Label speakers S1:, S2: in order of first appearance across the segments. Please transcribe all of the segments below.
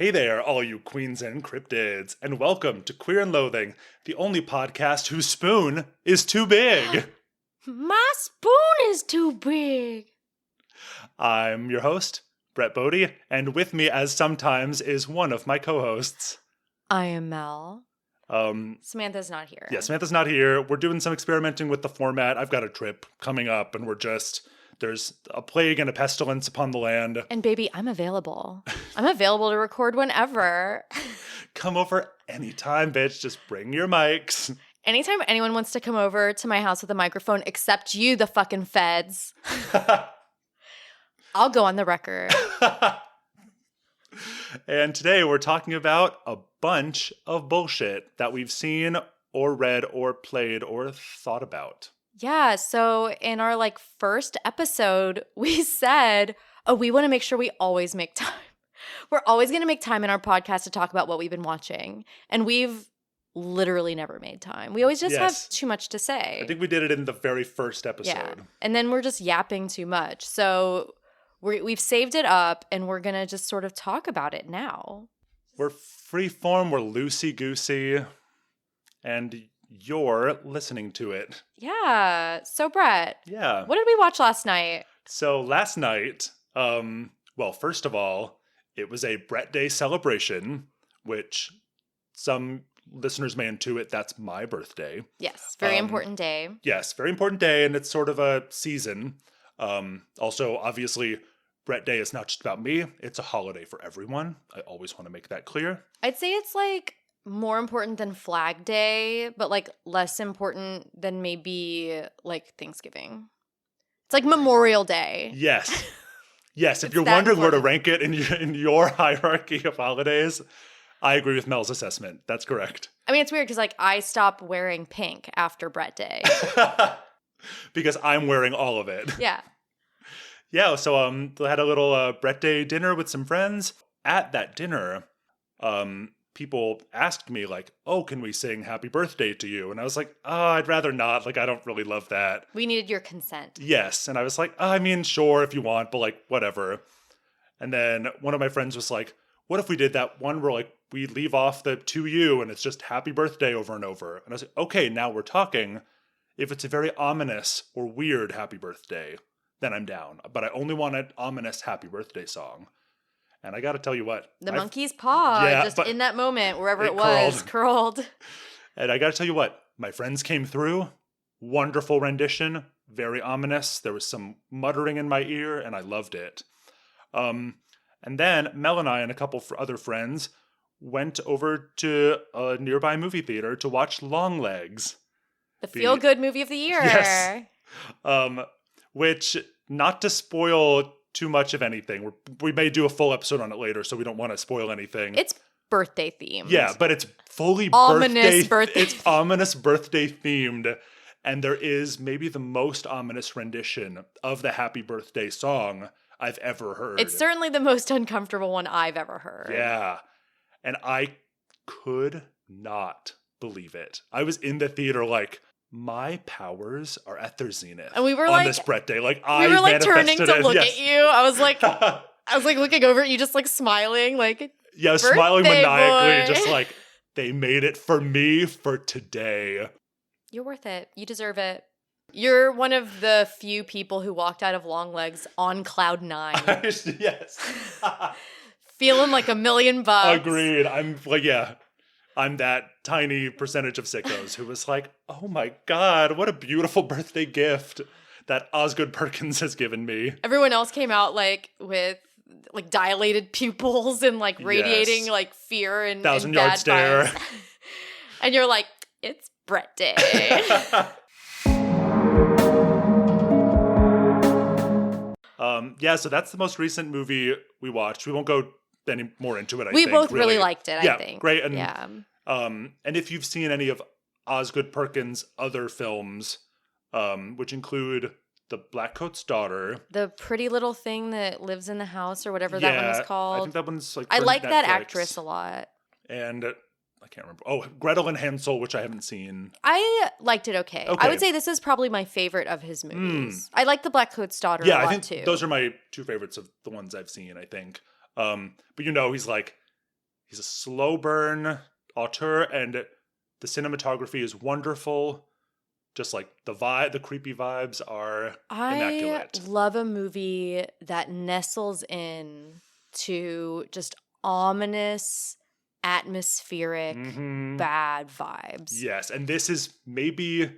S1: Hey there, all you queens and cryptids, and welcome to Queer and Loathing, the only podcast whose spoon is too big.
S2: My spoon is too big.
S1: I'm your host, Brett Bodie, and with me, as sometimes, is one of my co-hosts.
S2: I am Mel. Samantha's not here.
S1: Yeah, Samantha's not here. We're doing some experimenting with the format. I've got a trip coming up, and there's a plague and a pestilence upon the land.
S2: And baby, I'm available. I'm available to record whenever.
S1: Come over anytime, bitch. Just bring your mics.
S2: Anytime anyone wants to come over to my house with a microphone, except you, the fucking feds, I'll go on the record.
S1: And today we're talking about a bunch of bullshit that we've seen or read or played or thought about.
S2: Yeah, so in our first episode, we said, we want to make sure we always make time. We're always going to make time in our podcast to talk about what we've been watching. And we've literally never made time. We always just have too much to say.
S1: I think we did it in the very first episode.
S2: Yeah. And then we're just yapping too much. So we've saved it up and we're going to just sort of talk about it now.
S1: We're freeform, we're loosey-goosey, and you're listening to it.
S2: Yeah. So Brett.
S1: Yeah.
S2: What did we watch last night?
S1: So last night, first of all, it was a Brett Day celebration, which some listeners may intuit that's my birthday.
S2: Yes. Very important day.
S1: Yes. Very important day, and it's sort of a season. Also, obviously, Brett Day is not just about me. It's a holiday for everyone. I always want to make that clear.
S2: I'd say it's more important than Flag Day, but less important than maybe Thanksgiving. It's like Memorial Day.
S1: Yes. Yes, if you're wondering where to rank it in your hierarchy of holidays, I agree with Mel's assessment. That's correct.
S2: I mean, it's weird because I stopped wearing pink after Brett Day.
S1: Because I'm wearing all of it.
S2: Yeah.
S1: Yeah, so I had a little Brett Day dinner with some friends. At that dinner, people asked me can we sing happy birthday to you? And I was like, I'd rather not. I don't really love that.
S2: We needed your consent.
S1: Yes. And I was like, I mean, sure, if you want, but whatever. And then one of my friends was like, what if we did that one where we leave off the to you and it's just happy birthday over and over? And I was like, okay, now we're talking. If it's a very ominous or weird happy birthday, then I'm down. But I only want an ominous happy birthday song. And I got to tell you what.
S2: The monkey's paw, just in that moment, wherever it was, curled.
S1: And I got to tell you what. My friends came through. Wonderful rendition. Very ominous. There was some muttering in my ear, and I loved it. And then Mel and I and a couple other friends went over to a nearby movie theater to watch Longlegs.
S2: The feel-good movie of the year.
S1: Yes. Which, not to spoil too much of anything. We may do a full episode on it later, so we don't want to spoil anything.
S2: It's birthday themed.
S1: Yeah, but it's fully
S2: birthday.
S1: It's ominous birthday themed, and there is maybe the most ominous rendition of the Happy Birthday song I've ever heard.
S2: It's certainly the most uncomfortable one I've ever heard.
S1: Yeah, and I could not believe it. I was in the theater my powers are at their zenith.
S2: And we were
S1: on this Brett Day.
S2: We were turning to look at you. I was looking over at you, just smiling,
S1: yeah, smiling maniacally,
S2: boy.
S1: just they made it for me for today.
S2: You're worth it. You deserve it. You're one of the few people who walked out of Longlegs on cloud 9.
S1: Yes.
S2: Feeling like $1 million.
S1: Agreed. I'm that tiny percentage of sickos who was oh my God, what a beautiful birthday gift that Osgood Perkins has given me.
S2: Everyone else came out with dilated pupils and radiating fear and
S1: 1,000-yard stare.
S2: Vibes. And you're it's Brett Day.
S1: So that's the most recent movie we watched. We won't go any more into it, I
S2: think.
S1: We
S2: both really liked it, I think.
S1: Great. And,
S2: yeah.
S1: And if you've seen any of Osgood Perkins' other films, which include The Blackcoat's Daughter.
S2: The pretty little thing that lives in the house or whatever that one is called.
S1: I think that one's
S2: I like Netflix. That actress a lot.
S1: And I can't remember. Oh, Gretel and Hansel, which I haven't seen.
S2: I liked it okay. I would say this is probably my favorite of his movies. I like The Blackcoat's Daughter a lot,
S1: I think
S2: too.
S1: Those are my two favorites of the ones I've seen, I think. But he's He's a slow burn auteur, and the cinematography is wonderful. Just like the creepy vibes are immaculate.
S2: I love a movie that nestles in to just ominous, atmospheric, bad vibes.
S1: Yes, and this is maybe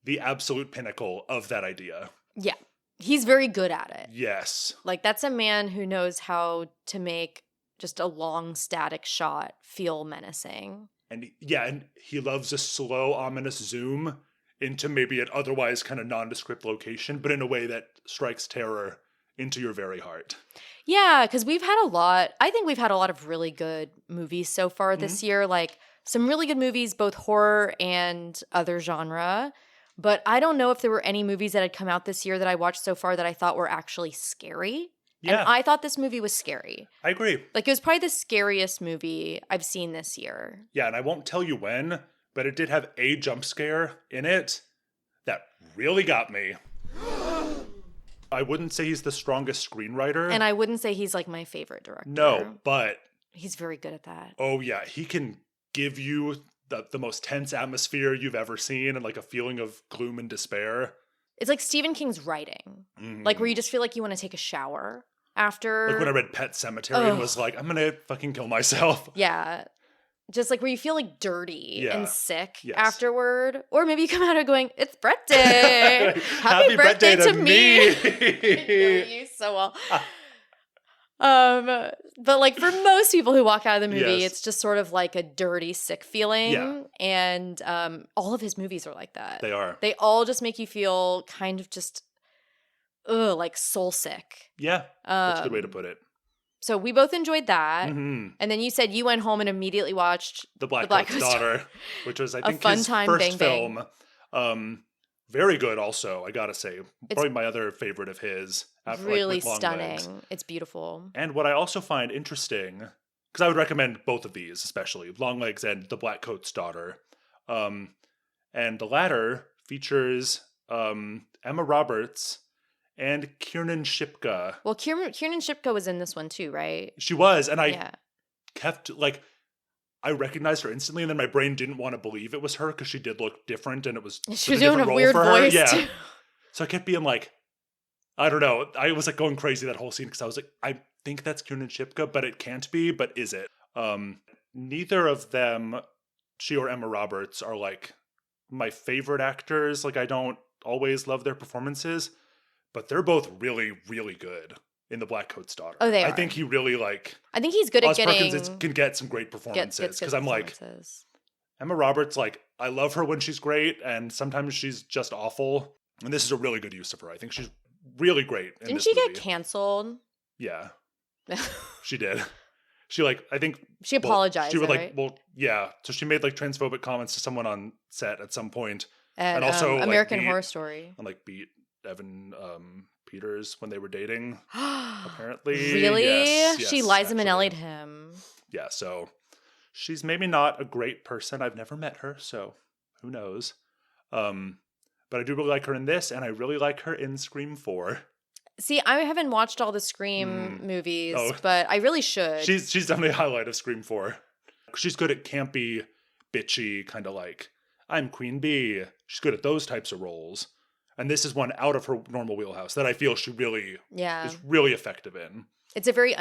S1: the absolute pinnacle of that idea.
S2: Yeah. He's very good at it.
S1: Yes.
S2: Like, that's a man who knows how to make just a long static shot feel menacing.
S1: And and he loves a slow, ominous zoom into maybe an otherwise kind of nondescript location, but in a way that strikes terror into your very heart.
S2: Yeah, because I think we've had a lot of really good movies so far this year, like some really good movies, both horror and other genre. But I don't know if there were any movies that had come out this year that I watched so far that I thought were actually scary.
S1: Yeah.
S2: And I thought this movie was scary.
S1: I agree.
S2: Like, it was probably the scariest movie I've seen this year.
S1: Yeah, and I won't tell you when, but it did have a jump scare in it that really got me. I wouldn't say he's the strongest screenwriter.
S2: And I wouldn't say he's like my favorite director.
S1: No, but
S2: he's very good at that.
S1: Oh yeah, he can give you the most tense atmosphere you've ever seen and like a feeling of gloom and despair.
S2: It's like Stephen King's writing. Like, where you just feel like you want to take a shower after.
S1: Like when I read Pet Sematary and was like, I'm gonna fucking kill myself.
S2: Yeah. Just like where you feel like dirty and sick
S1: Yes.
S2: afterward. Or maybe you come out of going, it's Brett Day. Happy birthday to me. I know you so well. But like for most people who walk out of the movie, it's just sort of like a dirty, sick feeling.
S1: Yeah.
S2: And all of his movies are like that.
S1: They are.
S2: They all just make you feel kind of just, like soul sick.
S1: Yeah, that's a good way to put it.
S2: So we both enjoyed that. And then you said you went home and immediately watched
S1: The Black Coat's Daughter, which was, I think,
S2: fun
S1: his
S2: time,
S1: first
S2: bang,
S1: film. Very good also, I gotta say. Probably my other favorite of his.
S2: Really
S1: with Long
S2: stunning.
S1: Legs.
S2: It's beautiful.
S1: And what I also find interesting, because I would recommend both of these, especially Long Legs and The Black Coat's Daughter. And the latter features Emma Roberts and Kiernan Shipka.
S2: Well, Kiernan Shipka was in this one too, right?
S1: She was, and I kept, like, I recognized her instantly, and then my brain didn't want to believe it was her because she did look different, and it was
S2: she was doing a weird voice too.
S1: So I kept being like, I don't know. I was like going crazy that whole scene because I was like, I think that's Kiernan Shipka, but it can't be. But is it? Neither of them, she or Emma Roberts, are like my favorite actors. Like, I don't always love their performances, but they're both really, really good in The Black Coat's Daughter.
S2: Oh, they are.
S1: I think he really
S2: I think he's good at
S1: Perkins can get some great performances because I'm like, Emma Roberts, like, I love her when she's great, and sometimes she's just awful. And this is a really good use of her. I think she's really great.
S2: Didn't she get canceled?
S1: Yeah, she did. She I think
S2: she apologized.
S1: She would
S2: right?
S1: So she made like transphobic comments to someone on set at some point,
S2: and also American Horror Story,
S1: and like beat Evan Peters when they were dating. Apparently,
S2: really?
S1: Yes,
S2: she Liza Minnelli'd him.
S1: Yeah, so she's maybe not a great person. I've never met her, so who knows? But I do really like her in this, and I really like her in Scream 4.
S2: See, I haven't watched all the Scream movies, but I really should.
S1: She's definitely a highlight of Scream 4. She's good at campy, bitchy, kind of like, I'm Queen Bee. She's good at those types of roles. And this is one out of her normal wheelhouse that I feel she really is really effective in. It's
S2: a very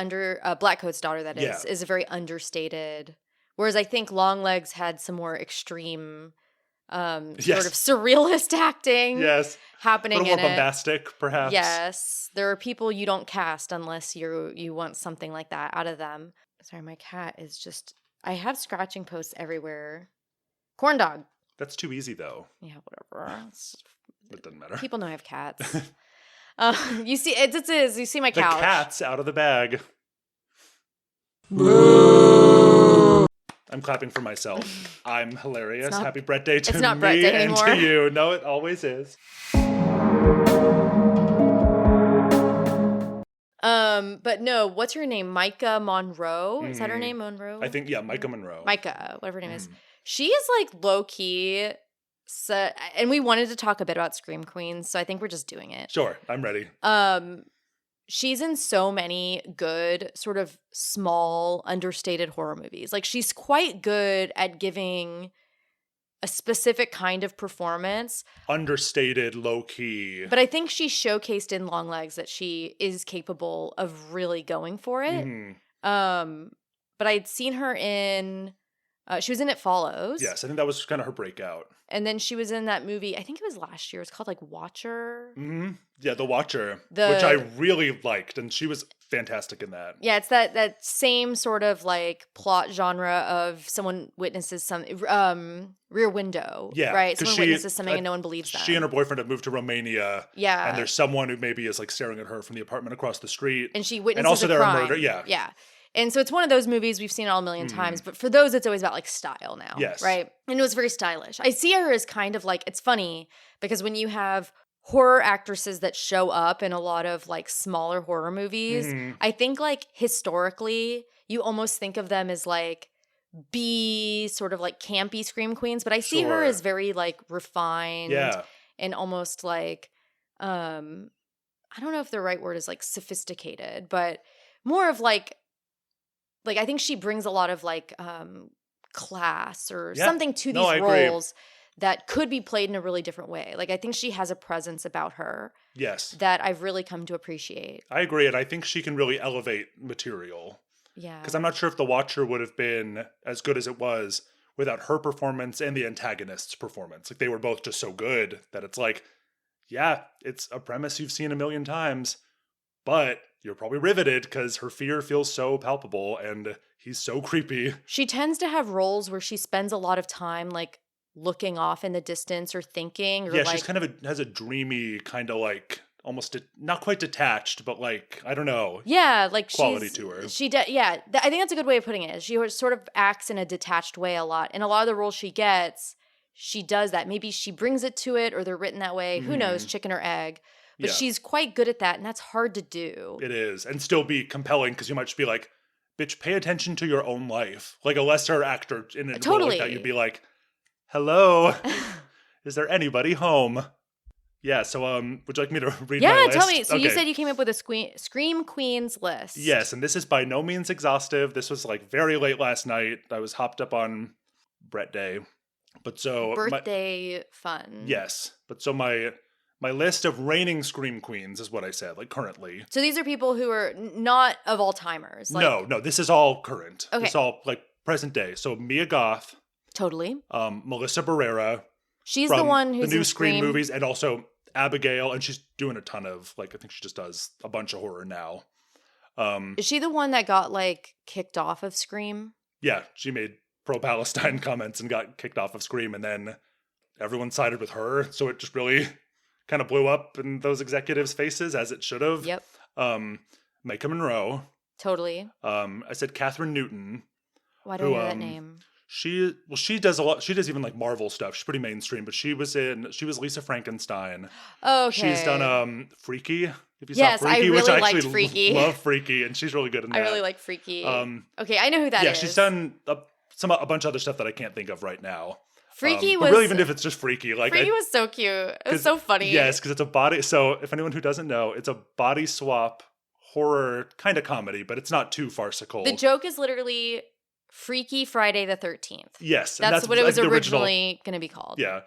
S2: Black Coat's Daughter, that is a very understated. Whereas I think Longlegs had some more extreme sort of surrealist acting happening in it.
S1: A little more bombastic, perhaps.
S2: Yes. There are people you don't cast unless you want something like that out of them. Sorry, my cat is just... I have scratching posts everywhere. Corn dog.
S1: That's too easy, though.
S2: Yeah, whatever.
S1: It doesn't matter.
S2: People know I have cats. You see, it is. You see my couch.
S1: The cat's out of the bag. I'm clapping for myself. I'm hilarious. Happy Brett Day to me and to you. No, it always is.
S2: But no, what's her name? Micah Monroe? Is that her name, Monroe?
S1: I think, Micah Monroe.
S2: Micah, whatever her name is. She is like low key. So, and we wanted to talk a bit about Scream Queens, so I think we're just doing it.
S1: Sure, I'm ready.
S2: she's in so many good sort of small, understated horror movies. Like she's quite good at giving a specific kind of performance.
S1: Understated, low key.
S2: But I think she showcased in Longlegs that she is capable of really going for it. But I'd seen her in, she was in It Follows.
S1: Yes, I think that was kind of her breakout.
S2: And then she was in that movie, I think it was last year. It's called like Watcher.
S1: Yeah, The Watcher, which I really liked, and she was fantastic in that.
S2: Yeah, it's that same sort of like plot genre of someone witnesses some Rear Window.
S1: Yeah,
S2: right. Someone witnesses something and no one believes them.
S1: She and her boyfriend have moved to Romania.
S2: Yeah,
S1: and there's someone who maybe is like staring at her from the apartment across the street,
S2: and she witnesses
S1: and also
S2: a
S1: there
S2: crime.
S1: are murder. Yeah,
S2: yeah. And so it's one of those movies we've seen all a million times, but for those, it's always about like style now.
S1: Yes.
S2: Right. And it was very stylish. I see her as kind of like, it's funny because when you have horror actresses that show up in a lot of like smaller horror movies, I think like historically, you almost think of them as like B sort of like campy scream queens, but I see her as very like refined and almost like, I don't know if the right word is like sophisticated, but more of like I think she brings a lot of like class or something to these roles that could be played in a really different way. Like I think she has a presence about her.
S1: Yes.
S2: That I've really come to appreciate.
S1: I agree, and I think she can really elevate material.
S2: Yeah.
S1: Because I'm not sure if The Watcher would have been as good as it was without her performance and the antagonist's performance. Like they were both just so good that it's like, yeah, it's a premise you've seen a million times, but you're probably riveted because her fear feels so palpable and he's so creepy.
S2: She tends to have roles where she spends a lot of time like looking off in the distance or thinking. Or
S1: she's kind of has a dreamy kind of like almost not quite detached, but like, I don't know.
S2: Yeah, like
S1: quality to her.
S2: I think that's a good way of putting it. She sort of acts in a detached way a lot. And a lot of the roles she gets, she does that. Maybe she brings it to it or they're written that way. Who knows, chicken or egg. But she's quite good at that, and that's hard to do.
S1: It is. And still be compelling, because you might just be like, bitch, pay attention to your own life. Like a lesser actor in a role like that, you'd be like, hello, is there anybody home? Yeah, so would you like me to read my list?
S2: Yeah, tell me. So you said you came up with a Scream Queens list.
S1: Yes, and this is by no means exhaustive. This was like very late last night. I was hopped up on Brett Day. But so
S2: birthday fun.
S1: Yes. But so my list of reigning Scream Queens is what I said, like currently.
S2: So these are people who are not of all timers.
S1: Like, no, this is all current.
S2: Okay.
S1: It's all like present day. So Mia Goth.
S2: Totally.
S1: Melissa Barrera.
S2: She's the one who's
S1: the new
S2: in
S1: Scream movies, and also Abigail, and she's doing a ton of like, I think she just does a bunch of horror now.
S2: Is she the one that got like kicked off of Scream?
S1: Yeah, she made pro-Palestine comments and got kicked off of Scream, and then everyone sided with her, so it just really kind of blew up in those executives' faces, as it should have.
S2: Yep.
S1: Maika Monroe.
S2: Totally.
S1: I said Catherine Newton.
S2: Why do I know that name?
S1: She does a lot. She does even like Marvel stuff. She's pretty mainstream, but she was Lisa Frankenstein.
S2: Okay.
S1: She's done Freaky. If you
S2: saw
S1: Freaky,
S2: I really
S1: which I
S2: liked
S1: actually
S2: Freaky.
S1: Love Freaky, and she's really good in that.
S2: I really like Freaky. Okay, I know who that is.
S1: Yeah, she's done a bunch of other stuff that I can't think of right now.
S2: Freaky was...
S1: But really, even if it's just Freaky. Like,
S2: Freaky was so cute. It was so funny.
S1: Yes, because it's a body... So, if anyone who doesn't know, it's a body swap horror kind of comedy, but it's not too farcical.
S2: The joke is literally Freaky Friday the 13th.
S1: Yes.
S2: That's what it was originally going to be called.
S1: Yeah.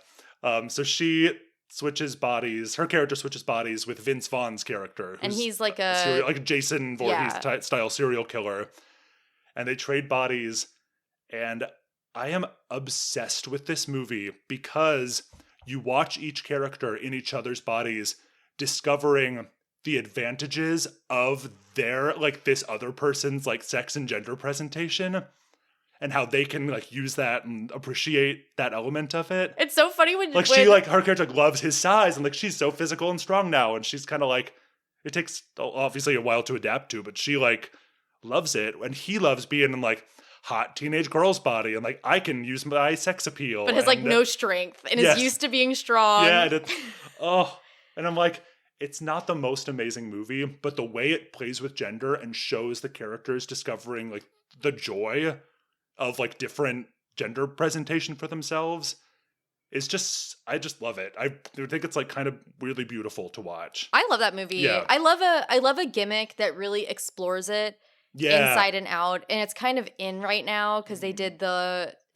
S1: So she switches bodies. Her character switches bodies with Vince Vaughn's character.
S2: And he's like a
S1: Jason Voorhees style serial killer. And they trade bodies. And I am obsessed with this movie because you watch each character in each other's bodies discovering the advantages of their, like, this other person's, like, sex and gender presentation and how they can, like, use that and appreciate that element of it.
S2: It's so funny when...
S1: Like, she, like, her character loves his size and, like, she's so physical and strong now and she's kind of, like, it takes, obviously, a while to adapt to, but she, like, loves it and he loves being in, like, hot teenage girl's body and like I can use my sex appeal
S2: but has like no strength and is used to being strong.
S1: And I'm like, it's not the most amazing movie, but the way it plays with gender and shows the characters discovering like the joy of like different gender presentation for themselves is just, I just love it. I think it's like kind of weirdly beautiful to watch.
S2: I love that movie.
S1: Yeah.
S2: I love a gimmick that really explores it inside and out. And it's kind of in right now because they did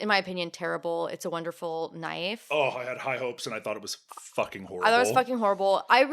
S2: in my opinion, terrible It's a Wonderful Knife.
S1: Oh, I had high hopes and I thought it was fucking horrible.
S2: I thought it was fucking horrible. I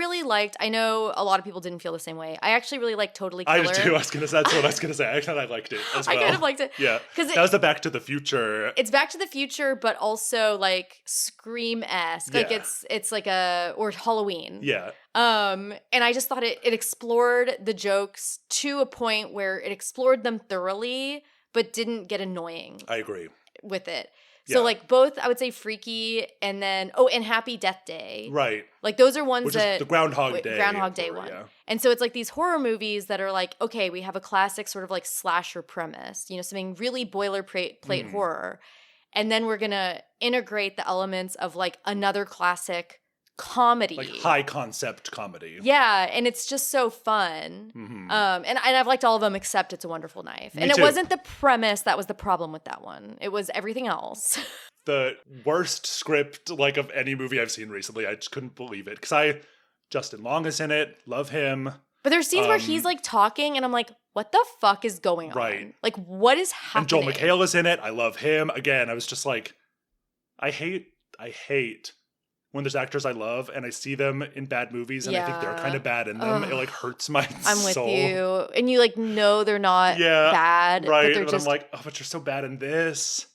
S2: know a lot of people didn't feel the same way. I actually really liked Totally Killer.
S1: I did too. That's what I was going to say. I kind of liked it as well.
S2: I kind of liked it.
S1: Yeah. Because that was the Back to the Future.
S2: It's Back to the Future, but also like Scream-esque. Like it's like or Halloween.
S1: Yeah.
S2: And I just thought it explored the jokes to a point where it explored them thoroughly, but didn't get annoying.
S1: I agree.
S2: With it. So like both, I would say Freaky and then, and Happy Death Day.
S1: Right.
S2: Like those are ones
S1: Which is the Groundhog Day
S2: one.
S1: Yeah.
S2: And so it's like these horror movies that are like, okay, we have a classic sort of like slasher premise, something really boilerplate horror. And then we're going to integrate the elements of like another classic comedy.
S1: Like high concept comedy.
S2: Yeah, and it's just so fun.
S1: Mm-hmm.
S2: And I've liked all of them except It's a Wonderful Knife.
S1: Me
S2: and
S1: too.
S2: It wasn't the premise that was the problem with that one. It was everything else.
S1: The worst script like of any movie I've seen recently. I just couldn't believe it. Because Justin Long is in it. Love him.
S2: But there's scenes where he's like talking and I'm like, what the fuck is going on?
S1: Right.
S2: Like, what is happening?
S1: And Joel McHale is in it. I love him. Again, I was just like, I hate when there's actors I love and I see them in bad movies and I think they're kind of bad in them. It like hurts my soul.
S2: I'm with you. And you like know they're not bad.
S1: Right.
S2: But they're
S1: I'm like, oh, but you're so bad in this.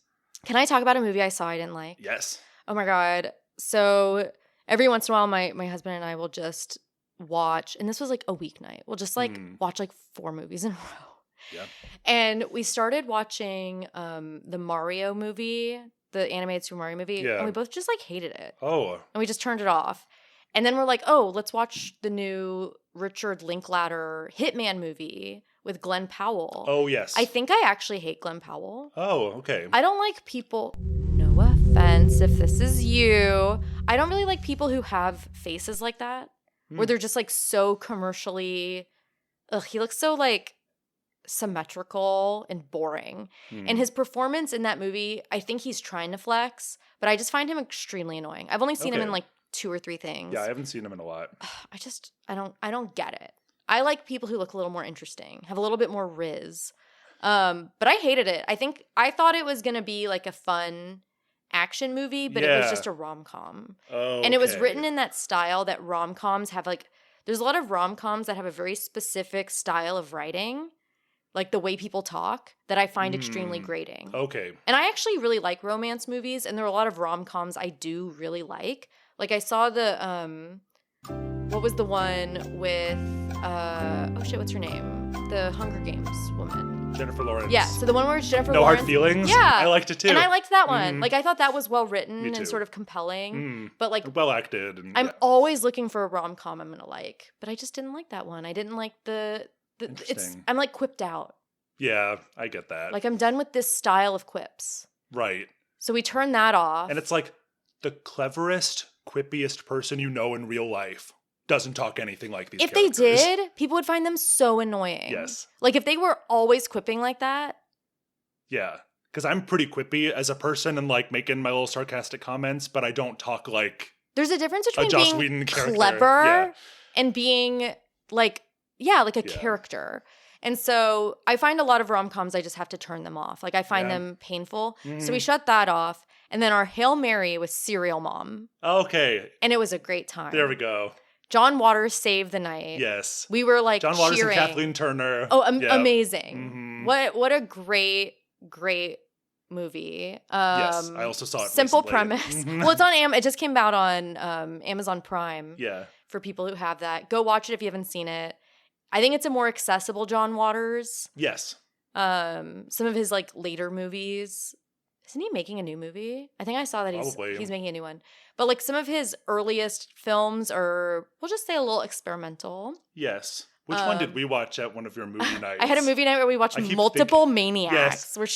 S2: Can I talk about a movie I saw I didn't like?
S1: Yes.
S2: Oh my God. So every once in a while my husband and I will just watch, and this was like a weeknight. We'll just like watch like 4 movies in a row.
S1: Yeah.
S2: And we started watching the Mario movie, the animated Super Mario movie, and we both just like hated it.
S1: Oh.
S2: And we just turned it off. And then we're like, oh, let's watch the new Richard Linklater Hitman movie with Glenn Powell.
S1: Oh, yes.
S2: I think I actually hate Glenn Powell.
S1: Oh, okay.
S2: I don't like people, no offense if this is you, I don't really like people who have faces like that, where they're just like so commercially, he looks so like symmetrical and boring. And his performance in that movie, I think he's trying to flex, but I just find him extremely annoying. I've only seen him in like 2 or 3 things.
S1: Yeah, I haven't seen him in a lot.
S2: I don't get it. I like people who look a little more interesting, have a little bit more riz. But I hated it. I thought it was going to be like a fun action movie, but it was just a rom-com.
S1: Oh,
S2: and it was written in that style that rom-coms have like, there's a lot of rom-coms that have a very specific style of writing, like the way people talk, that I find extremely grating.
S1: Okay.
S2: And I actually really like romance movies, and there are a lot of rom-coms I do really like. Like I saw the, what was the one with, what's her name? The Hunger Games woman.
S1: Jennifer Lawrence.
S2: Yeah, so the one where it's Jennifer
S1: No
S2: Lawrence.
S1: Hard Feelings?
S2: Yeah.
S1: I liked it too.
S2: And I liked that one. Like I thought that was well written
S1: Me too.
S2: and sort of compelling. But like
S1: well acted. And,
S2: I'm always looking for a rom-com I'm gonna like. But I just didn't like that one. I didn't like I'm like quipped out.
S1: Yeah, I get that.
S2: Like I'm done with this style of quips.
S1: Right.
S2: So we turned that off.
S1: And it's like the cleverest, quippiest person you know in real life doesn't talk anything like these
S2: If
S1: characters.
S2: they did, people would find them so annoying.
S1: Yes.
S2: Like if they were always quipping like that.
S1: Yeah. Because I'm pretty quippy as a person and like making my little sarcastic comments, but I don't talk like
S2: there's a difference
S1: a
S2: between
S1: Joss
S2: being
S1: Whedon character.
S2: clever and being like a character. And so I find a lot of rom-coms, I just have to turn them off. Like I find them painful. So we shut that off. And then our Hail Mary was Serial Mom.
S1: Okay.
S2: And it was a great time.
S1: There we go.
S2: John Waters saved the night.
S1: Yes.
S2: We were like
S1: John Waters
S2: cheering.
S1: and Kathleen Turner.
S2: Oh, amazing. What a great movie.
S1: Yes, I also saw it
S2: Simple
S1: recently.
S2: premise. Well, it's on it just came out on Amazon Prime.
S1: Yeah.
S2: For people who have that. Go watch it if you haven't seen it. I think it's a more accessible John Waters.
S1: Yes.
S2: Some of his like later movies. Isn't he making a new movie? I think I saw that he's making a new one. But like some of his earliest films are, we'll just say, a little experimental.
S1: Yes. Which one did we watch at one of your movie nights?
S2: I had a movie night where we watched Multiple Maniacs, where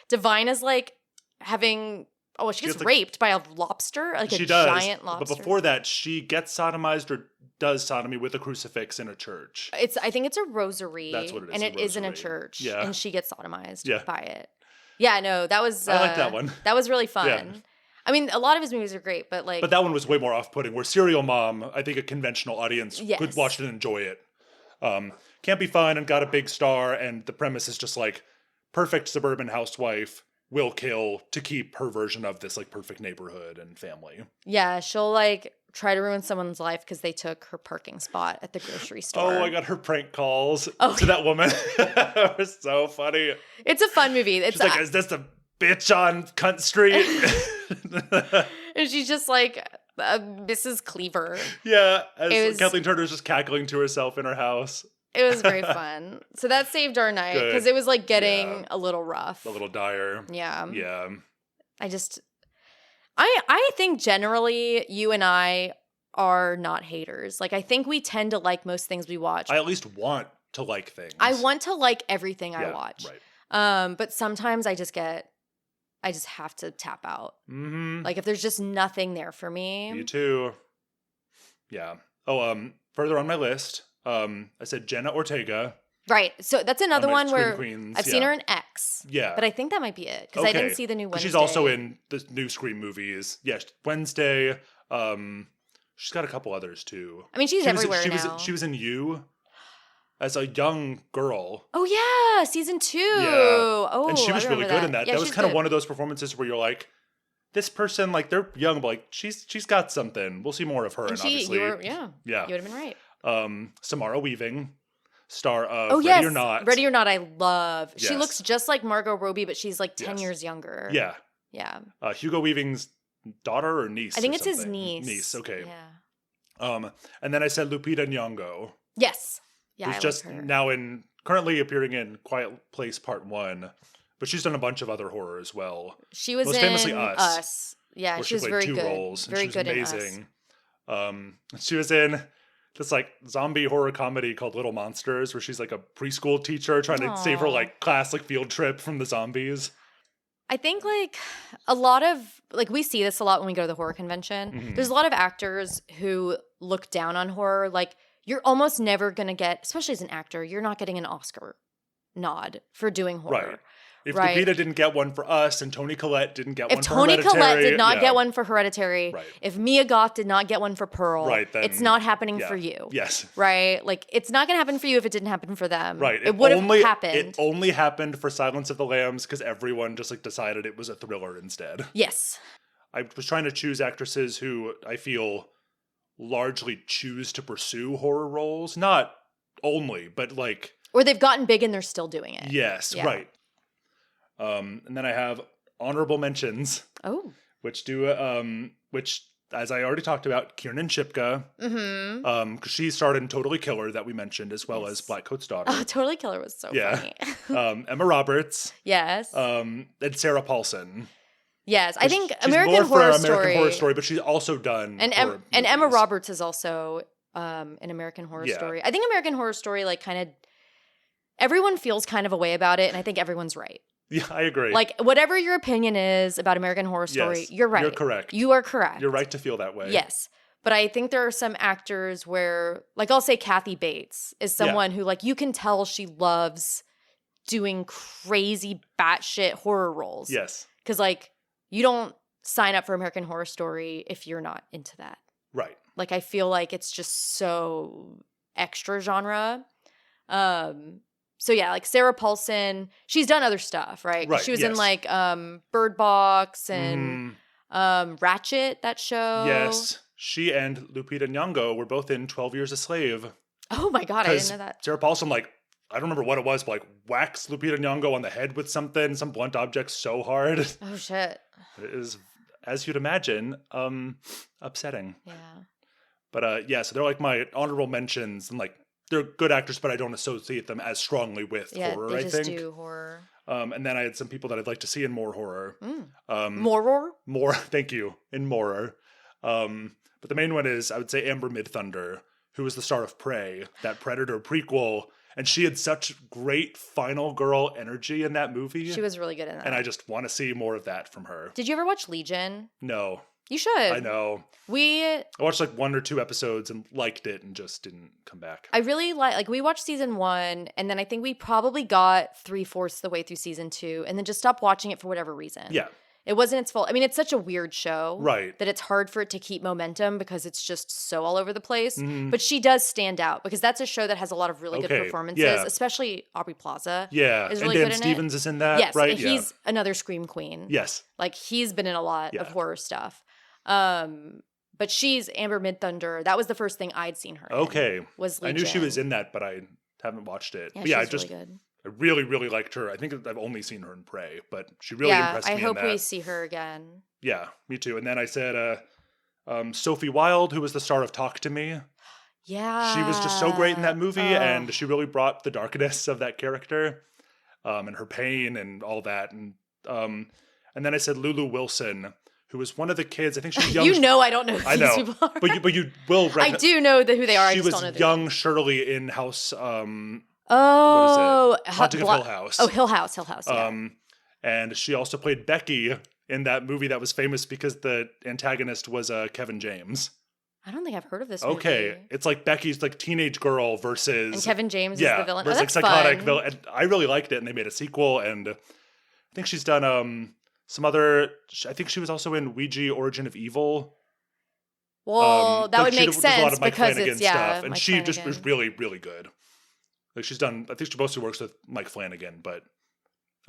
S2: Divine is like having, she gets raped by a lobster, like a giant lobster.
S1: But before that, she gets sodomized or does sodomy with a crucifix in a church.
S2: I think it's a rosary.
S1: That's what it is.
S2: And it is in a church.
S1: Yeah.
S2: And she gets sodomized by it. Yeah, no, that was...
S1: I like that one.
S2: That was really fun.
S1: Yeah.
S2: I mean, a lot of his movies are great, but like.
S1: But that one was way more off-putting. Where Serial Mom, I think a conventional audience could watch it and enjoy it. Can't be fun and got a big star, and the premise is just like perfect suburban housewife will kill to keep her version of this like perfect neighborhood and family.
S2: Yeah, she'll like try to ruin someone's life because they took her parking spot at the grocery store.
S1: Oh, I got her prank calls to that woman. It was so funny.
S2: It's a fun movie. It's
S1: she's like, is this a bitch on Cunt Street?
S2: And she's just like, Mrs. Cleaver.
S1: Yeah, Kathleen Turner's just cackling to herself in her house.
S2: It was very fun. So that saved our night because it was like getting a little rough.
S1: A little dire.
S2: Yeah.
S1: Yeah.
S2: I think generally you and I are not haters. Like I think we tend to like most things we watch.
S1: I at least want to like things.
S2: I want to like everything I watch.
S1: Right.
S2: But sometimes I just have to tap out.
S1: Mm-hmm.
S2: Like if there's just nothing there for me.
S1: Me too. Yeah. Oh, further on my list, I said Jenna Ortega.
S2: Right. So that's another one where
S1: Queens,
S2: I've seen her in X.
S1: Yeah.
S2: But I think that might be it because I didn't see the new Wednesday.
S1: She's also in the new Scream movies. Yes, Wednesday. She's got a couple others too.
S2: I mean, she's everywhere now.
S1: She was in You as a young girl.
S2: Oh yeah, season 2. Yeah. Oh,
S1: and she was really good in that.
S2: Yeah,
S1: that was kind of one of those performances where you're like, this person, like they're young, but like she's got something. We'll see more of her. And obviously,
S2: you would have been right.
S1: Samara Weaving, star of Ready or Not.
S2: Ready or Not, I love.
S1: Yes.
S2: She looks just like Margot Robbie, but she's like 10 years younger.
S1: Yeah.
S2: Yeah.
S1: Hugo Weaving's daughter or niece?
S2: I think it's his niece.
S1: Niece, okay.
S2: Yeah.
S1: And then I said Lupita Nyong'o.
S2: Yes. Yeah,
S1: who's just now currently appearing in Quiet Place Part 1, but she's done a bunch of other horror as well.
S2: She was
S1: most famously Us.
S2: Yeah, she was very good.
S1: Roles,
S2: very good
S1: amazing.
S2: In Us.
S1: She was in this like zombie horror comedy called Little Monsters, where she's like a preschool teacher trying to save her like class like field trip from the zombies.
S2: I think like a lot of like we see this a lot when we go to the horror convention.
S1: Mm-hmm.
S2: There's a lot of actors who look down on horror. Like you're almost never gonna get, especially as an actor, you're not getting an Oscar nod for doing horror.
S1: Right. If Lupita didn't get one for Us and Toni Collette didn't get one for Hereditary.
S2: If Toni Collette did not get one for Hereditary,
S1: right.
S2: If Mia Goth did not get one for Pearl,
S1: then,
S2: it's not happening for you.
S1: Yes.
S2: Right? Like, it's not going to happen for you if it didn't happen for them.
S1: Right.
S2: It would have happened.
S1: It only happened for Silence of the Lambs because everyone just like decided it was a thriller instead.
S2: Yes.
S1: I was trying to choose actresses who I feel largely choose to pursue horror roles. Not only, but like...
S2: Or they've gotten big and they're still doing it.
S1: Yes, right. And then I have honorable mentions.
S2: Oh.
S1: Which as I already talked about, Kiernan Shipka.
S2: Mm-hmm.
S1: Because she starred in Totally Killer that we mentioned, as well as Blackcoat's Daughter.
S2: Oh, Totally Killer was so funny.
S1: Emma Roberts.
S2: Yes.
S1: And Sarah Paulson.
S2: Yes, I think
S1: she's
S2: American Horror Story,
S1: but she's also done
S2: and Emma Roberts is also an American Horror Story. I think American Horror Story like kind of everyone feels kind of a way about it, and I think everyone's right.
S1: Yeah, I agree.
S2: Like, whatever your opinion is about American Horror Story, you're right.
S1: You're correct.
S2: You are correct.
S1: You're right to feel that way.
S2: Yes. But I think there are some actors where, like, I'll say Kathy Bates is someone who, like, you can tell she loves doing crazy batshit horror roles.
S1: Yes.
S2: Because, like, you don't sign up for American Horror Story if you're not into that.
S1: Right.
S2: Like, I feel like it's just so extra genre. So yeah, like Sarah Paulson, she's done other stuff, right?
S1: Right.
S2: She was in like Bird Box and Ratchet, that show.
S1: Yes. She and Lupita Nyong'o were both in 12 Years a Slave.
S2: Oh my God, I didn't know that.
S1: Sarah Paulson, like, I don't remember what it was, but like whacks Lupita Nyong'o on the head with something, some blunt object so hard.
S2: Oh shit.
S1: It is, as you'd imagine, upsetting.
S2: Yeah.
S1: But so they're like my honorable mentions, and like they're good actors, but I don't associate them as strongly with horror,
S2: they
S1: I
S2: just
S1: think.
S2: do horror.
S1: And then I had some people that I'd like to see in more horror.
S2: More horror?
S1: More, thank you, in more. But the main one is, I would say, Amber Midthunder, who was the star of Prey, that Predator prequel. And she had such great final girl energy in that movie.
S2: She was really good in that.
S1: And I just want to see more of that from her.
S2: Did you ever watch Legion?
S1: No.
S2: You should.
S1: I know. I watched like 1 or 2 episodes and liked it and just didn't come back.
S2: I really like we watched season 1 and then I think we probably got 3/4 the way through season 2 and then just stopped watching it for whatever reason.
S1: Yeah.
S2: It wasn't its fault. I mean, it's such a weird show.
S1: Right.
S2: That it's hard for it to keep momentum because it's just so all over the place.
S1: Mhm.
S2: But she does stand out because that's a show that has a lot of really good
S1: Okay,
S2: performances,
S1: yeah.
S2: especially Aubrey Plaza.
S1: Yeah.
S2: Is
S1: And
S2: really
S1: Dan
S2: good in
S1: Stevens
S2: it.
S1: is in that,
S2: Yes,
S1: right?
S2: and he's another Scream queen.
S1: Yes.
S2: Like, he's been in a lot of
S1: Yeah.
S2: horror stuff. But she's Amber Midthunder. That was the first thing I'd seen her in.
S1: Okay.
S2: Was Lee
S1: I knew she was
S2: Jin.
S1: in that, but I haven't watched it.
S2: Yeah,
S1: But yeah,
S2: she's really good.
S1: I really, really liked her. I think I've only seen her in Prey, but she really impressed me
S2: I hope
S1: in that.
S2: we see her again.
S1: Yeah, me too. And then I said Sophie Wilde, who was the star of Talk to Me.
S2: Yeah.
S1: She was just so great in that movie, and she really brought the darkness of that character, and her pain and all that. And then I said Lulu Wilson, who was one of the kids. I think she was young.
S2: You know, I don't know who
S1: I
S2: these
S1: know,
S2: people are.
S1: but you will.
S2: I do know who they are. I
S1: She
S2: just
S1: was
S2: don't know their
S1: young
S2: names.
S1: Shirley in House.
S2: Oh,
S1: Haunting of Hill House.
S2: Oh, Hill House. Yeah.
S1: And she also played Becky in that movie that was famous because the antagonist was Kevin James.
S2: I don't think I've heard of this
S1: Okay,
S2: movie.
S1: it's like Becky's like teenage girl versus
S2: And Kevin James is the villain.
S1: versus
S2: That's
S1: psychotic
S2: fun.
S1: villain. And I really liked it, and they made a sequel. And I think she's done some other. I think she was also in Ouija: Origin of Evil.
S2: Well, that
S1: like
S2: would
S1: she
S2: make
S1: does a lot
S2: sense
S1: of Mike
S2: because
S1: Flanagan
S2: it's
S1: stuff, and
S2: Mike
S1: she just
S2: Flanagan.
S1: was really, really good. Like she's done. I think she mostly works with Mike Flanagan, but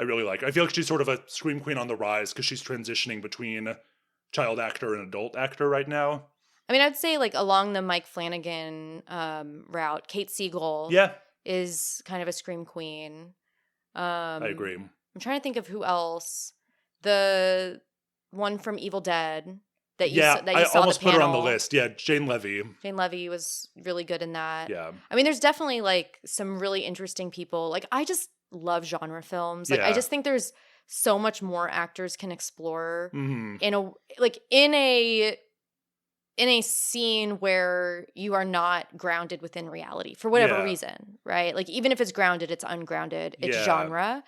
S1: I really like her. I feel like she's sort of a Scream queen on the rise because she's transitioning between child actor and adult actor right now.
S2: I mean, I'd say like along the Mike Flanagan route, Kate Siegel is kind of a Scream queen.
S1: I agree.
S2: I'm trying to think of who else. The one from Evil Dead that you saw. That you
S1: I
S2: saw
S1: almost
S2: the
S1: put her on
S2: panel.
S1: the list. Yeah, Jane Levy.
S2: Jane Levy was really good in that.
S1: Yeah.
S2: I mean, there's definitely like some really interesting people. Like, I just love genre films. Like, I just think there's so much more actors can explore in a scene where you are not grounded within reality for whatever reason, right? Like, even if it's grounded, it's ungrounded. It's genre.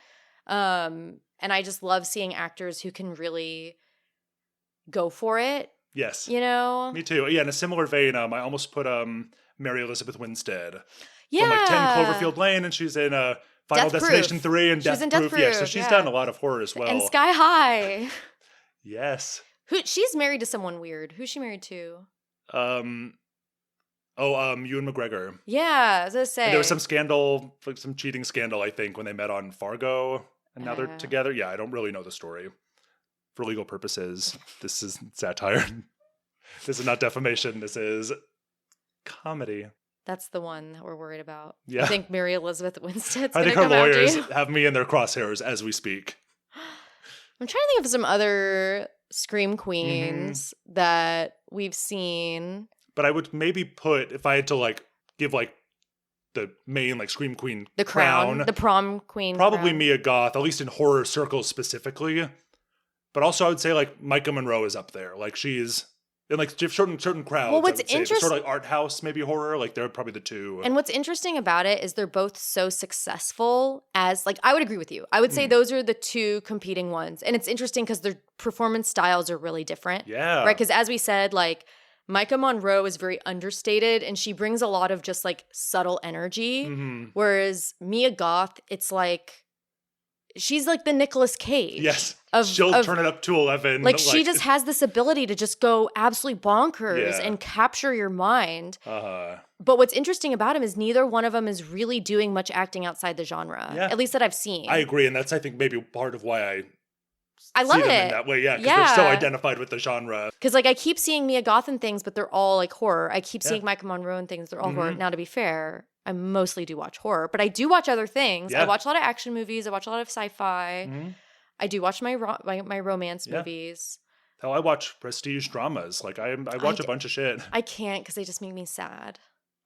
S2: And I just love seeing actors who can really go for it.
S1: Yes.
S2: You know?
S1: Me too. Yeah, in a similar vein, I almost put Mary Elizabeth Winstead.
S2: Yeah.
S1: From like 10 Cloverfield Lane, and she's in Final Destination 3 and Death Proof. Yeah, so she's done a lot of horror as well.
S2: And Sky High.
S1: Yes.
S2: She's married to someone weird. Who's she married to?
S1: Ewan McGregor.
S2: Yeah, I was gonna say.
S1: And there was some scandal, like some cheating scandal, I think, when they met on Fargo, and now they're together. Yeah, I don't really know the story. For legal purposes, this is satire. This is not defamation. This is comedy.
S2: That's the one that we're worried about.
S1: Yeah.
S2: I think Mary Elizabeth Winstead's
S1: I
S2: going
S1: think
S2: to come
S1: our
S2: after
S1: lawyers
S2: you.
S1: have me in their crosshairs as we speak.
S2: I'm trying to think of some other Scream queens that we've seen.
S1: But I would maybe put, if I had to like give like the main like Scream Queen
S2: The crown. The prom queen.
S1: probably
S2: crown.
S1: Mia Goth, at least in horror circles specifically. But also I would say like Micah Monroe is up there. Like she's in like certain crowds.
S2: Well, what's
S1: interesting, sort of like art house, maybe horror. Like they're probably the two.
S2: And what's interesting about it is they're both so successful as, like, I would agree with you. I would say those are the two competing ones. And it's interesting because their performance styles are really different.
S1: Yeah.
S2: Right? Because as we said, like, Micah Monroe is very understated and she brings a lot of just like subtle energy. Whereas Mia Goth, it's like, she's like the Nicolas Cage.
S1: Yes. She'll turn it up to 11.
S2: Like she just has this ability to just go absolutely bonkers and capture your mind. But what's interesting about him is neither one of them is really doing much acting outside the genre.
S1: Yeah.
S2: At least that I've seen.
S1: I agree. And that's, I think, maybe part of why
S2: I love
S1: see them
S2: it
S1: in that way. Yeah. Because they're so identified with the genre.
S2: Because like I keep seeing Mia Goth in things, but they're all like horror. I keep seeing Micah Monroe in things, they're all horror. Now, to be fair, I mostly do watch horror, but I do watch other things. I watch a lot of action movies. I watch a lot of sci-fi. I do watch my romance movies.
S1: Hell, I watch prestige dramas. Like I watch a bunch of shit.
S2: I can't because they just make me sad.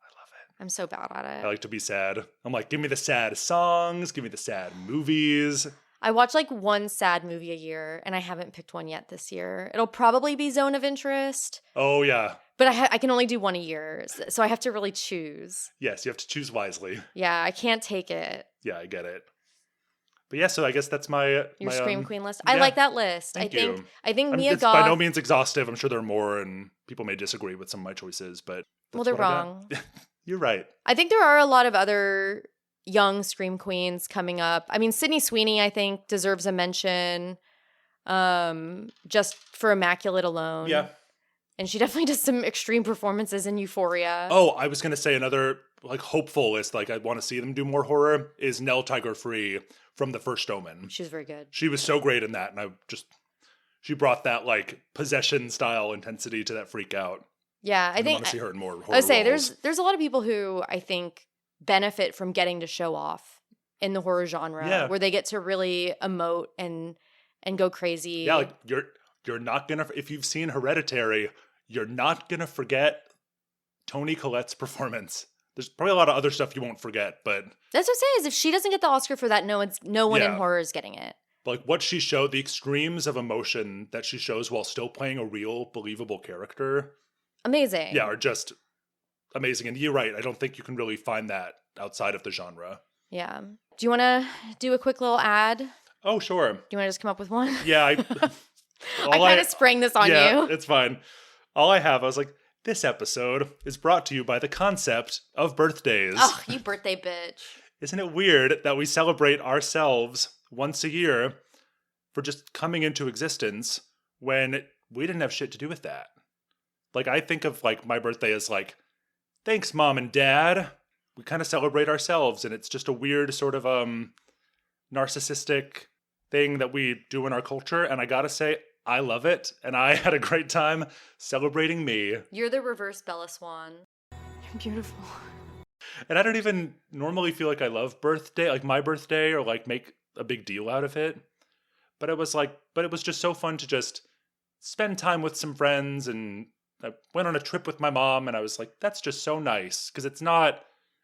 S1: I love it.
S2: I'm so bad at it.
S1: I like to be sad. I'm like, give me the sad songs, give me the sad movies.
S2: I watch like one sad movie a year, and I haven't picked one yet this year. It'll probably be Zone of Interest.
S1: Oh, yeah.
S2: But I can only do one a year, so I have to really choose.
S1: Yes, you have to choose wisely.
S2: Yeah, I can't take it.
S1: Yeah, I get it. But yeah, so I guess that's my
S2: Scream Queen list. I like that list.
S1: Thank
S2: I think Mia
S1: it's
S2: Goth.
S1: by no means exhaustive. I'm sure there are more, and people may disagree with some of my choices, but
S2: Well, they're wrong.
S1: You're right.
S2: I think there are a lot of other young Scream Queens coming up. I mean, Sydney Sweeney, I think, deserves a mention. just for Immaculate alone.
S1: Yeah.
S2: And she definitely does some extreme performances in Euphoria.
S1: Oh, I was going to say another like hopeful list, like I want to see them do more horror, is Nell Tiger Free from The First Omen.
S2: She was very good.
S1: She was so great in that, and she brought that like possession style intensity to that freak out.
S2: Yeah, I think
S1: want to see her in more horror
S2: I would say
S1: roles.
S2: there's a lot of people who I think benefit from getting to show off in the horror genre, where they get to really emote and go crazy.
S1: Yeah, like you're not gonna, if you've seen Hereditary, you're not gonna forget Toni Collette's performance. There's probably a lot of other stuff you won't forget, but
S2: that's what I'm saying is if she doesn't get the Oscar for that, no one in horror is getting it.
S1: Like what she showed, the extremes of emotion that she shows while still playing a real, believable character.
S2: Amazing.
S1: Yeah, are just amazing. And you're right. I don't think you can really find that outside of the genre.
S2: Yeah. Do you want to do a quick little ad?
S1: Oh, sure.
S2: Do you want to just come up with one?
S1: Yeah. I
S2: kind of sprang this on you.
S1: Yeah, it's fine. All I was like, this episode is brought to you by the concept of birthdays.
S2: Oh, you birthday bitch.
S1: Isn't it weird that we celebrate ourselves once a year for just coming into existence when we didn't have shit to do with that? Like, I think of like my birthday as like, thanks, Mom and Dad. We kind of celebrate ourselves, and it's just a weird sort of narcissistic thing that we do in our culture. And I gotta say, I love it, and I had a great time celebrating me.
S2: You're the reverse Bella Swan. You're beautiful.
S1: And I don't even normally feel like I love birthday, like my birthday, or like make a big deal out of it. But it was just so fun to just spend time with some friends, and I went on a trip with my mom, and I was like, that's just so nice. Because it's not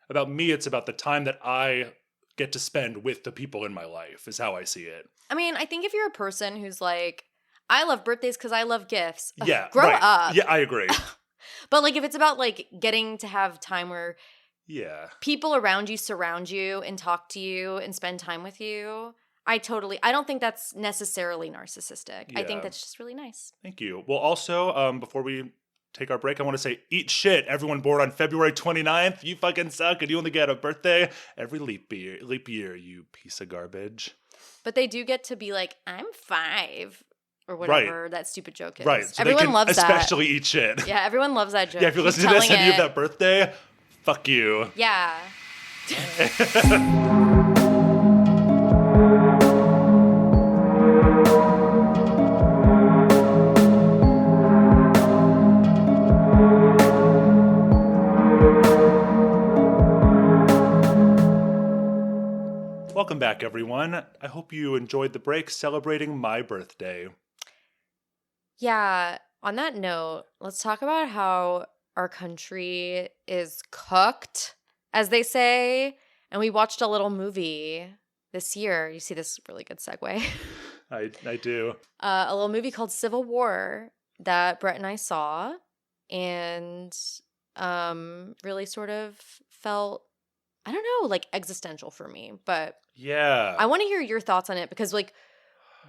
S1: about me, it's about the time that I get to spend with the people in my life, is how I see it.
S2: I mean, I think if you're a person who's like, I love birthdays because I love gifts.
S1: Yeah.
S2: Grow up.
S1: Yeah, I agree.
S2: But like if it's about like getting to have time where people around you surround you and talk to you and spend time with you, I don't think that's necessarily narcissistic.
S1: Yeah.
S2: I think that's just really nice.
S1: Thank you. Well, also, before we take our break, I want to say, eat shit. Everyone born on February 29th, you fucking suck, and you only get a birthday every leap year, you piece of garbage.
S2: But they do get to be like, I'm 5. Or whatever that stupid joke is.
S1: Right. So
S2: everyone loves that.
S1: Especially eat shit.
S2: Yeah, everyone loves that joke.
S1: Yeah, if you're listening to this and you have that birthday, fuck you.
S2: Yeah.
S1: Welcome back, everyone. I hope you enjoyed the break celebrating my birthday.
S2: Yeah, on that note, let's talk about how our country is cooked, as they say. And we watched a little movie this year. You see this really good segue.
S1: I do.
S2: A little movie called Civil War that Brett and I saw, and really sort of felt, I don't know, like existential for me. But
S1: yeah,
S2: I want to hear your thoughts on it because like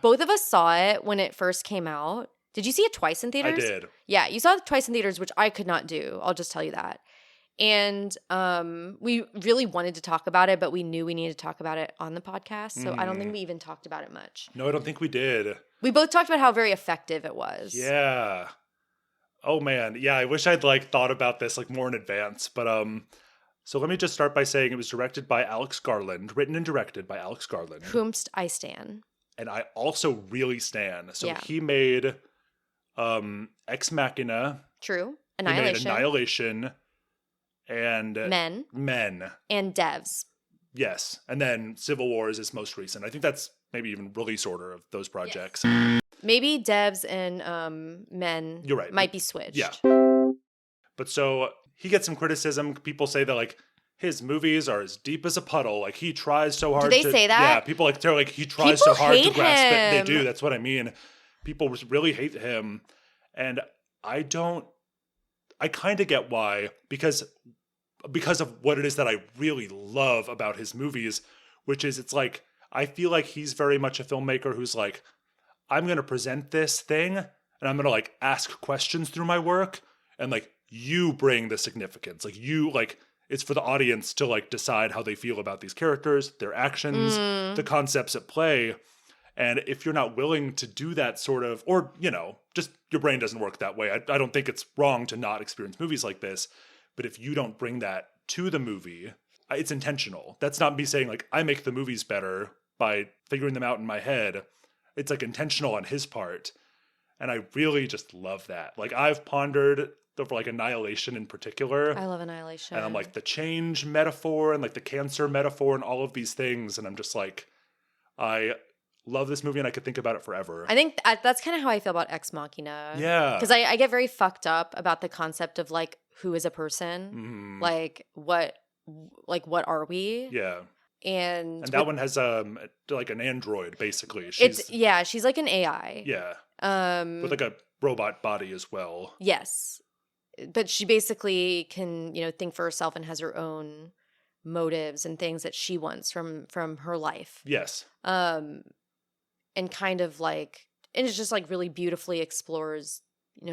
S2: both of us saw it when it first came out. Did you see it twice in theaters?
S1: I did.
S2: Yeah, you saw it twice in theaters, which I could not do. I'll just tell you that. And we really wanted to talk about it, but we knew we needed to talk about it on the podcast. So I don't think we even talked about it much.
S1: No, I don't think we did.
S2: We both talked about how very effective it was.
S1: Yeah. Oh man. Yeah, I wish I'd like thought about this like more in advance. But so let me just start by saying it was directed by Alex Garland, written and directed by Alex Garland.
S2: Whomst I stan.
S1: And I also really stan. So
S2: yeah.
S1: He made Ex Machina.
S2: True. Annihilation.
S1: He made Annihilation. And Men.
S2: And Devs.
S1: Yes. And then Civil War is his most recent. I think that's maybe even release order of those projects.
S2: Yes. Maybe Devs and Men
S1: You're right.
S2: might be switched.
S1: Yeah. But so he gets some criticism. People say that like his movies are as deep as a puddle. Like he tries so hard.
S2: Do they say that?
S1: Yeah. People like they're like he tries
S2: people
S1: so hard to grasp
S2: him.
S1: it. They do. That's what I mean. People really hate him, and I kind of get why, because of what it is that I really love about his movies, which is it's like I feel like he's very much a filmmaker who's like, I'm going to present this thing and I'm going to like ask questions through my work, and like you bring the significance. Like you like it's for the audience to like decide how they feel about these characters, their actions, the concepts at play. And if you're not willing to do that sort of, or, just your brain doesn't work that way. I don't think it's wrong to not experience movies like this. But if you don't bring that to the movie, it's intentional. That's not me saying like, I make the movies better by figuring them out in my head. It's like intentional on his part. And I really just love that. Like I've pondered over like Annihilation in particular.
S2: I love Annihilation.
S1: And I'm like the change metaphor and like the cancer metaphor and all of these things. And I'm just like, I love this movie and I could think about it forever.
S2: I think that's kind of how I feel about Ex Machina.
S1: Yeah.
S2: Because I get very fucked up about the concept of like, who is a person? Like what are we?
S1: Yeah.
S2: And
S1: that one has like an android basically.
S2: She's like an AI.
S1: Yeah. With like a robot body as well.
S2: Yes. But she basically can, think for herself and has her own motives and things that she wants from her life.
S1: Yes.
S2: And kind of like, and it's just like really beautifully explores,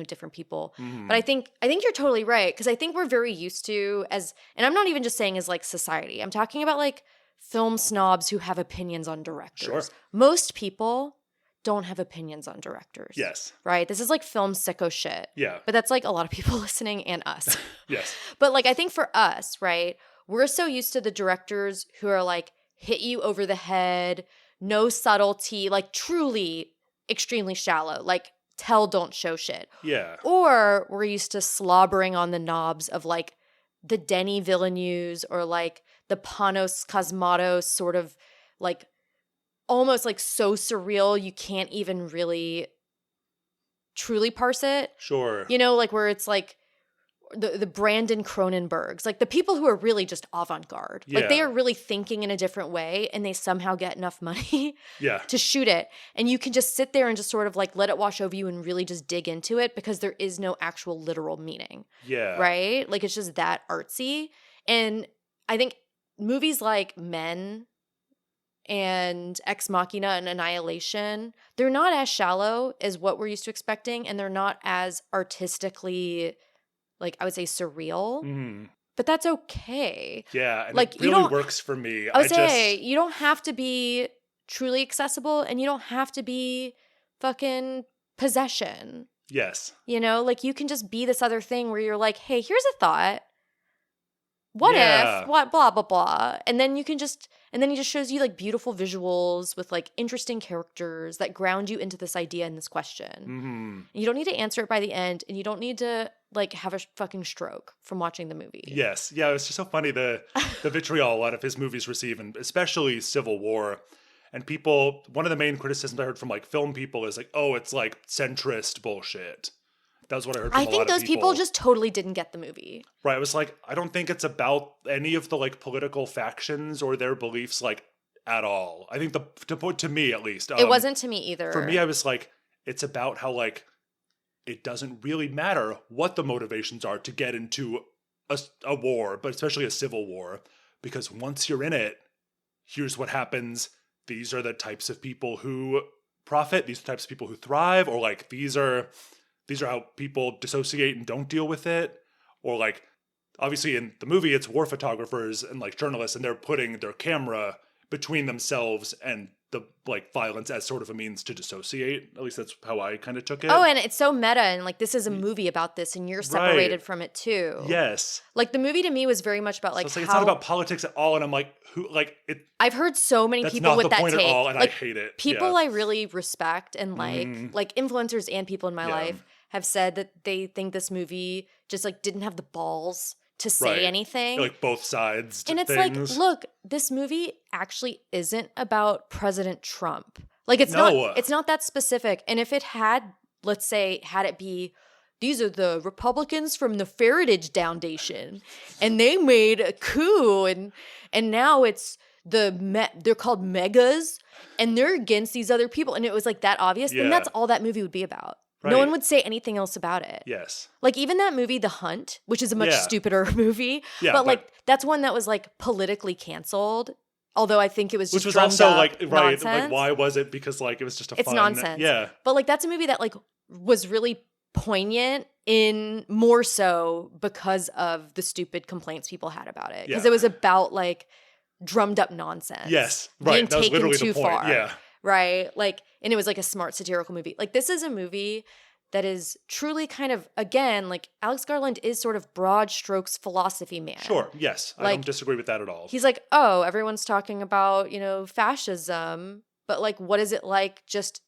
S2: different people. But I think you're totally right. Cause I think we're very used to and I'm not even just saying as like society, I'm talking about like film snobs who have opinions on directors.
S1: Sure.
S2: Most people don't have opinions on directors.
S1: Yes.
S2: Right? This is like film sicko shit.
S1: Yeah.
S2: But that's like a lot of people listening and us.
S1: Yes.
S2: But like I think for us, right, we're so used to the directors who are like hit you over the head, no subtlety, like truly extremely shallow, like tell, don't show shit.
S1: Yeah.
S2: Or we're used to slobbering on the knobs of like the Denis Villeneuves or like the Panos Cosmatos sort of like almost like so surreal you can't even really truly parse it.
S1: Sure.
S2: Like where it's like the Brandon Cronenbergs, like the people who are really just avant-garde.
S1: Yeah.
S2: Like they are really thinking in a different way and they somehow get enough money to shoot it. And you can just sit there and just sort of like let it wash over you and really just dig into it because there is no actual literal meaning.
S1: Yeah.
S2: Right? Like it's just that artsy. And I think movies like Men and Ex Machina and Annihilation, they're not as shallow as what we're used to expecting, and they're not as artistically, like I would say, surreal. But that's okay.
S1: Yeah, and
S2: like,
S1: it really works for me.
S2: I would say you don't have to be truly accessible, and you don't have to be fucking Possession.
S1: Yes.
S2: Like you can just be this other thing where you're like, hey, here's a thought. What if, what, blah, blah, blah. And then he just shows you like beautiful visuals with like interesting characters that ground you into this idea and this question. You don't need to answer it by the end, and you don't need to like have a fucking stroke from watching the movie.
S1: Yes. Yeah, it's just so funny the vitriol a lot of his movies receive, and especially Civil War. And people, one of the main criticisms I heard from like film people is like, oh, it's like centrist bullshit. That was what I heard from a lot of people.
S2: I think those people just totally didn't get the movie.
S1: Right. I was like, I don't think it's about any of the like political factions or their beliefs like at all. I think to me at least.
S2: It wasn't to me either.
S1: For me, I was like, it's about how like it doesn't really matter what the motivations are to get into a war, but especially a civil war, because once you're in it, here's what happens. These are the types of people who profit. These are the types of people who thrive, or like these are how people dissociate and don't deal with it. Or like, obviously in the movie, it's war photographers and like journalists, and they're putting their camera between themselves and the like violence as sort of a means to dissociate. At least that's how I kind of took it.
S2: Oh, and it's so meta, and like this is a movie about this, and you're separated from it too.
S1: Yes.
S2: Like the movie to me was very much about like,
S1: it's not about politics at all, and I'm like, who like it?
S2: I've heard so many people with that take. That's not the point at all,
S1: and
S2: like,
S1: I hate it.
S2: People I really respect and like influencers and people in my life have said that they think this movie just like didn't have the balls to say anything.
S1: Like both sides.
S2: And it's
S1: things.
S2: like, look, this movie actually isn't about President Trump. Like it's not that specific. And if it had, let's say, had it be, these are the Republicans from the Heritage Foundation, and they made a coup, and now it's they're called megas, and they're against these other people, and it was like that obvious, then that's all that movie would be about. Right. No one would say anything else about it.
S1: Yes.
S2: Like even that movie, The Hunt, which is a much stupider movie, but like that's one that was like politically canceled. Although I think it was just
S1: which was also like
S2: nonsense.
S1: Like why was it? Because like it was just
S2: it's nonsense. Yeah. But like that's a movie that like was really poignant in more so because of the stupid complaints people had about it. Because it was about like drummed up nonsense.
S1: Yes. Right.
S2: Being
S1: that was
S2: taken
S1: literally
S2: too
S1: the point.
S2: far.
S1: Yeah.
S2: right? Like, and it was like a smart satirical movie. Like, this is a movie that is truly kind of, again, like Alex Garland is sort of broad strokes philosophy man.
S1: Sure, yes. I
S2: Like,
S1: don't disagree with that at all.
S2: He's like, oh, everyone's talking about, fascism, but like, what is it like just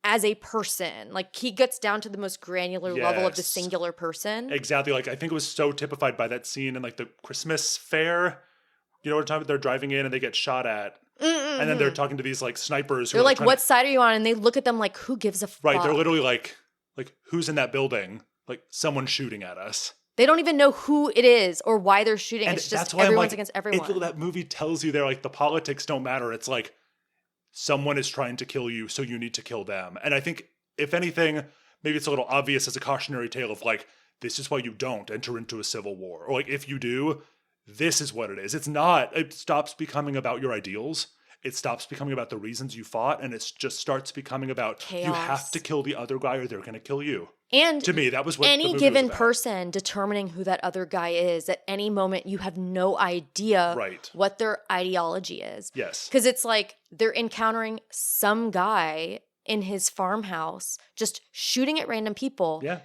S2: as a person? Like, he gets down to the most granular level of the
S1: Yes.
S2: singular person.
S1: Exactly. Like, I think it was so typified by that scene in like the Christmas fair. You know what I'm talking about? They're driving in and they get shot at.
S2: Mm-mm-hmm.
S1: And then they're talking to these like snipers.
S2: They're like, what side are you on? And they look at them like, who gives a fuck?
S1: Right. They're literally like, who's in that building? Like, someone's shooting at us.
S2: They don't even know who it is or why they're shooting.
S1: And
S2: it's just
S1: why
S2: everyone's against everyone.
S1: That movie tells you they're like, the politics don't matter. It's like, someone is trying to kill you, so you need to kill them. And I think, if anything, maybe it's a little obvious as a cautionary tale of like, this is why you don't enter into a civil war. Or like, if you do, this is what it is. It stops becoming about your ideals. It stops becoming about the reasons you fought, and it just starts becoming about
S2: chaos.
S1: You have to kill the other guy or they're going to kill you.
S2: And
S1: to me, that was what
S2: any given person determining who that other guy is at any moment, you have no idea what their ideology is.
S1: Yes.
S2: Because it's like they're encountering some guy in his farmhouse just shooting at random people.
S1: Yeah.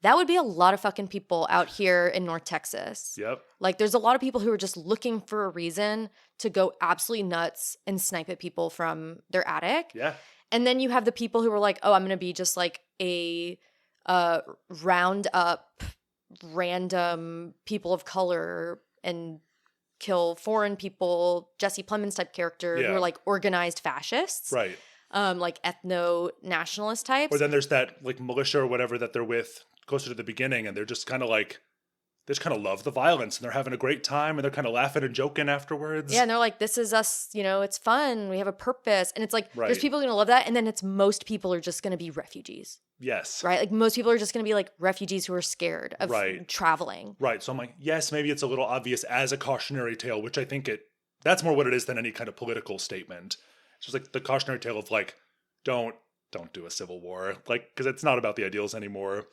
S2: That would be a lot of fucking people out here in North Texas.
S1: Yep.
S2: Like, there's a lot of people who are just looking for a reason to go absolutely nuts and snipe at people from their attic.
S1: Yeah.
S2: And then you have the people who are like, oh, I'm going to be just like a round up random people of color and kill foreign people, Jesse Plemons type character, who are like organized fascists.
S1: Right.
S2: Like ethno-nationalist types.
S1: Or then there's that like militia or whatever that they're with closer to the beginning, and they're just kind of like, they just kind of love the violence, and they're having a great time, and they're kind of laughing and joking afterwards.
S2: Yeah, and they're like, this is us, it's fun, we have a purpose. And it's like, there's people gonna love that, and then it's most people are just gonna be refugees.
S1: Yes.
S2: Right? Like, most people are just gonna be like refugees who are scared of traveling.
S1: Right. So I'm like, yes, maybe it's a little obvious as a cautionary tale, which I think that's more what it is than any kind of political statement. It's just like the cautionary tale of like, don't do a civil war. Like, because it's not about the ideals anymore.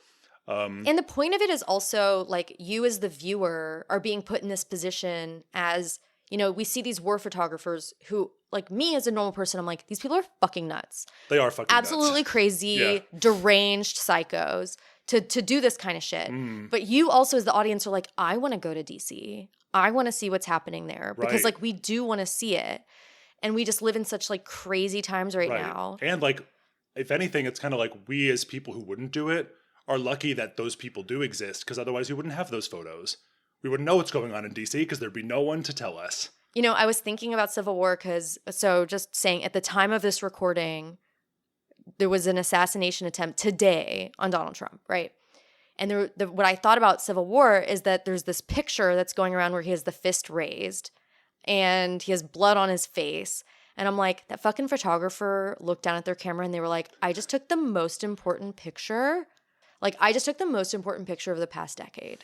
S2: And the point of it is also like, you as the viewer are being put in this position as, we see these war photographers who, like me as a normal person, I'm like, these people are fucking nuts.
S1: They are fucking
S2: absolutely
S1: nuts.
S2: Crazy, deranged psychos to do this kind of shit. But you also as the audience are like, I want to go to DC. I want to see what's happening there because like we do want to see it. And we just live in such like crazy times right now.
S1: And like, if anything, it's kind of like we as people who wouldn't do it are lucky that those people do exist, because otherwise we wouldn't have those photos. We wouldn't know what's going on in DC because there'd be no one to tell us.
S2: I was thinking about Civil War just saying at the time of this recording, there was an assassination attempt today on Donald Trump, right? And what I thought about Civil War is that there's this picture that's going around where he has the fist raised and he has blood on his face. And I'm like, that fucking photographer looked down at their camera and they were like, I just took the most important picture. Like, I just took the most important picture of the past decade.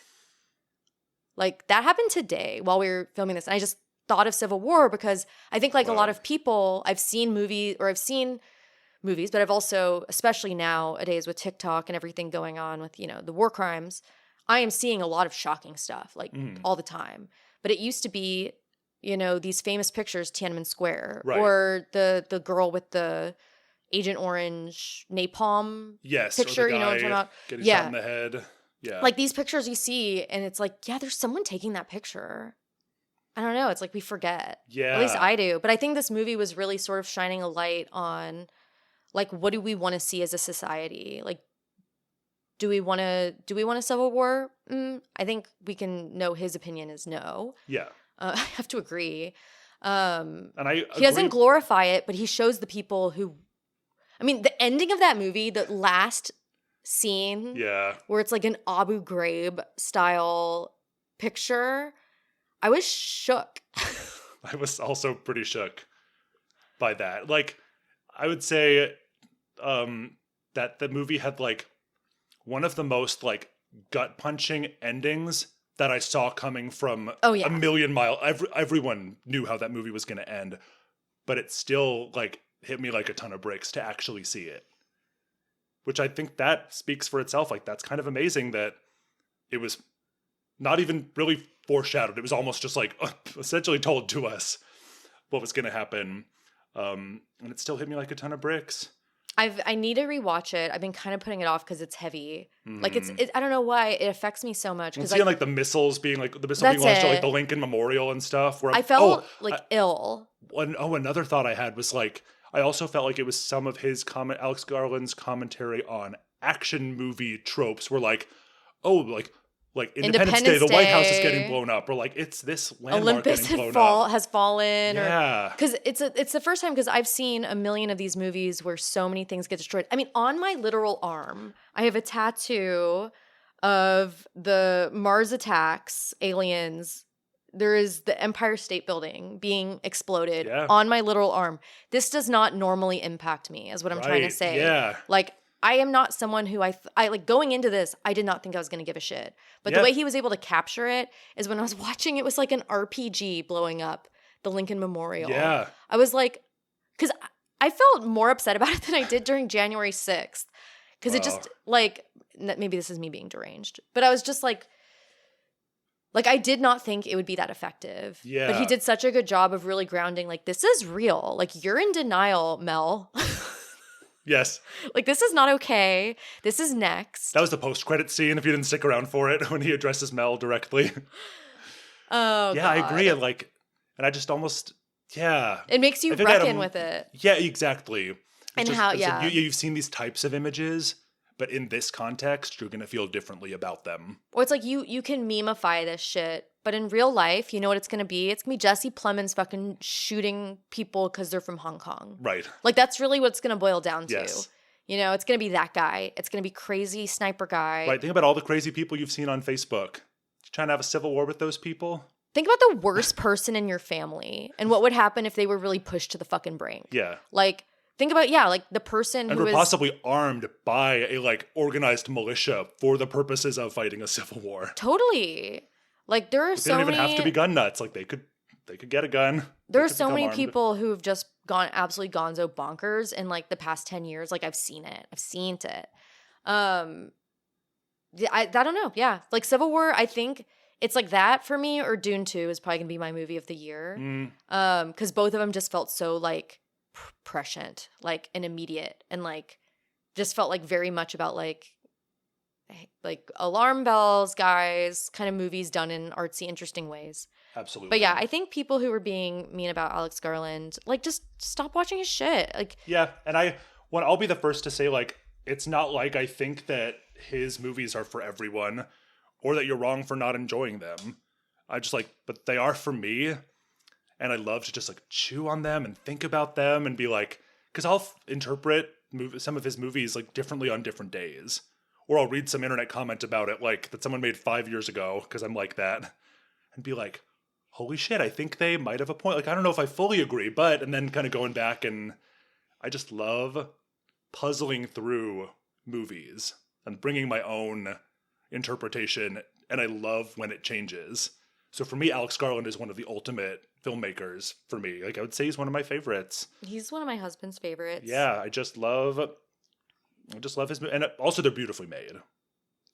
S2: Like, that happened today while we were filming this. And I just thought of Civil War because I think like a lot of people, I've seen movies, but I've also, especially nowadays with TikTok and everything going on with, the war crimes, I am seeing a lot of shocking stuff like all the time. But it used to be, these famous pictures, Tiananmen Square, or the girl with the Agent Orange napalm picture,
S1: or the guy
S2: you know what I'm talking about?
S1: Getting shot in the head. Yeah.
S2: Like these pictures you see, and it's like, yeah, there's someone taking that picture. I don't know. It's like we forget.
S1: Yeah.
S2: At least I do. But I think this movie was really sort of shining a light on, like, what do we want to see as a society? Like, do we want a civil war? I think we can know his opinion is no.
S1: Yeah.
S2: I have to agree.
S1: And
S2: he doesn't glorify it, but he shows the people who. I mean, the ending of that movie, the last scene, where it's like an Abu Ghraib style picture, I was shook.
S1: I was also pretty shook by that. Like, I would say that the movie had like one of the most like gut punching endings that I saw coming from a million mile. Everyone knew how that movie was going to end, but it still like hit me like a ton of bricks to actually see it. Which I think that speaks for itself. Like, that's kind of amazing that it was not even really foreshadowed. It was almost just like essentially told to us what was going to happen. And it still hit me like a ton of bricks.
S2: I need to rewatch it. I've been kind of putting it off because it's heavy. Like
S1: Mm.
S2: I don't know why it affects me so much.
S1: And
S2: Because
S1: seeing like the missiles being like the missile being
S2: that's
S1: launched at like the
S2: it.
S1: Lincoln Memorial and stuff. Where
S2: I felt like ill.
S1: another thought I had was like I also felt like it was some of his Alex Garland's commentary on action movie tropes. Where like, oh, like Independence Day, the White House is getting blown up, or like it's this landmark
S2: Olympus
S1: getting blown up.
S2: has fallen.
S1: Yeah,
S2: because it's the first time because I've seen a million of these movies where so many things get destroyed. I mean, on my literal arm, I have a tattoo of the Mars attacks, aliens. There is the Empire State Building being exploded on my literal arm. This does not normally impact me, is what I'm trying to say.
S1: Yeah.
S2: Like, I am not someone who I like going into this, I did not think I was going to give a shit. But the way he was able to capture it is when I was watching, it was like an RPG blowing up the Lincoln Memorial.
S1: Yeah.
S2: I was like, because I felt more upset about it than I did during January 6th. Because it just, like, maybe this is me being deranged, but I was just like, I did not think it would be that effective.
S1: Yeah.
S2: But he did such a good job of really grounding, like, this is real. Like, you're in denial, Mel.
S1: Yes.
S2: Like, this is not okay. This is next.
S1: That was the post-credit scene, if you didn't stick around for it, when he addresses Mel directly.
S2: Oh,
S1: yeah,
S2: God.
S1: I agree. And I just almost,
S2: It makes you reckon with it.
S1: Yeah, exactly.
S2: And
S1: just,
S2: how,
S1: like, you've seen these types of images, but in this context, you're going to feel differently about them.
S2: Or it's like you can memeify this shit, but in real life, you know what it's going to be? It's going to be Jesse Plemons fucking shooting people because they're from Hong Kong.
S1: Right.
S2: Like, that's really what it's going to boil down to.
S1: Yes.
S2: You know, it's going to be that guy. It's going to be crazy sniper guy.
S1: Right. Think about all the crazy people you've seen on Facebook. You trying to have a civil war with those people?
S2: Think about the worst person in your family and what would happen if they were really pushed to the fucking brink.
S1: Yeah.
S2: Like, think about, like the person
S1: and
S2: who
S1: were
S2: is
S1: possibly armed by a like organized militia for the purposes of fighting a civil war.
S2: Totally. Like, there are so many.
S1: They don't even have to be gun nuts. Like, they could get a gun.
S2: There are so many people who have just gone absolutely gonzo bonkers in like the past 10 years. Like, I've seen it. I don't know. Yeah. Like, Civil War, I think it's like that for me, or Dune 2 is probably gonna be my movie of the year. Because both of them just felt so like prescient, like, and immediate, and like just felt like very much about like alarm bells, guys, kind of movies done in artsy, interesting ways.
S1: Absolutely.
S2: But yeah, I think people who were being mean about Alex Garland, like, just stop watching his shit. Like,
S1: yeah, and I'll be the first to say, like, it's not like I think that his movies are for everyone, or that you're wrong for not enjoying them. I just but they are for me, and I love to just like chew on them and think about them and be like, because I'll interpret some of his movies like differently on different days, or I'll read some internet comment about it like that someone made 5 years ago, because I'm like that, and be like, holy shit, I think they might have a point. Like, I don't know if I fully agree, but, and then kind of going back, and I just love puzzling through movies and bringing my own interpretation, and I love when it changes. So for me, Alex Garland is one of the ultimate filmmakers for me. Like, I would say he's one of my favorites.
S2: He's one of my husband's favorites.
S1: Yeah, I just love his, and also they're beautifully made.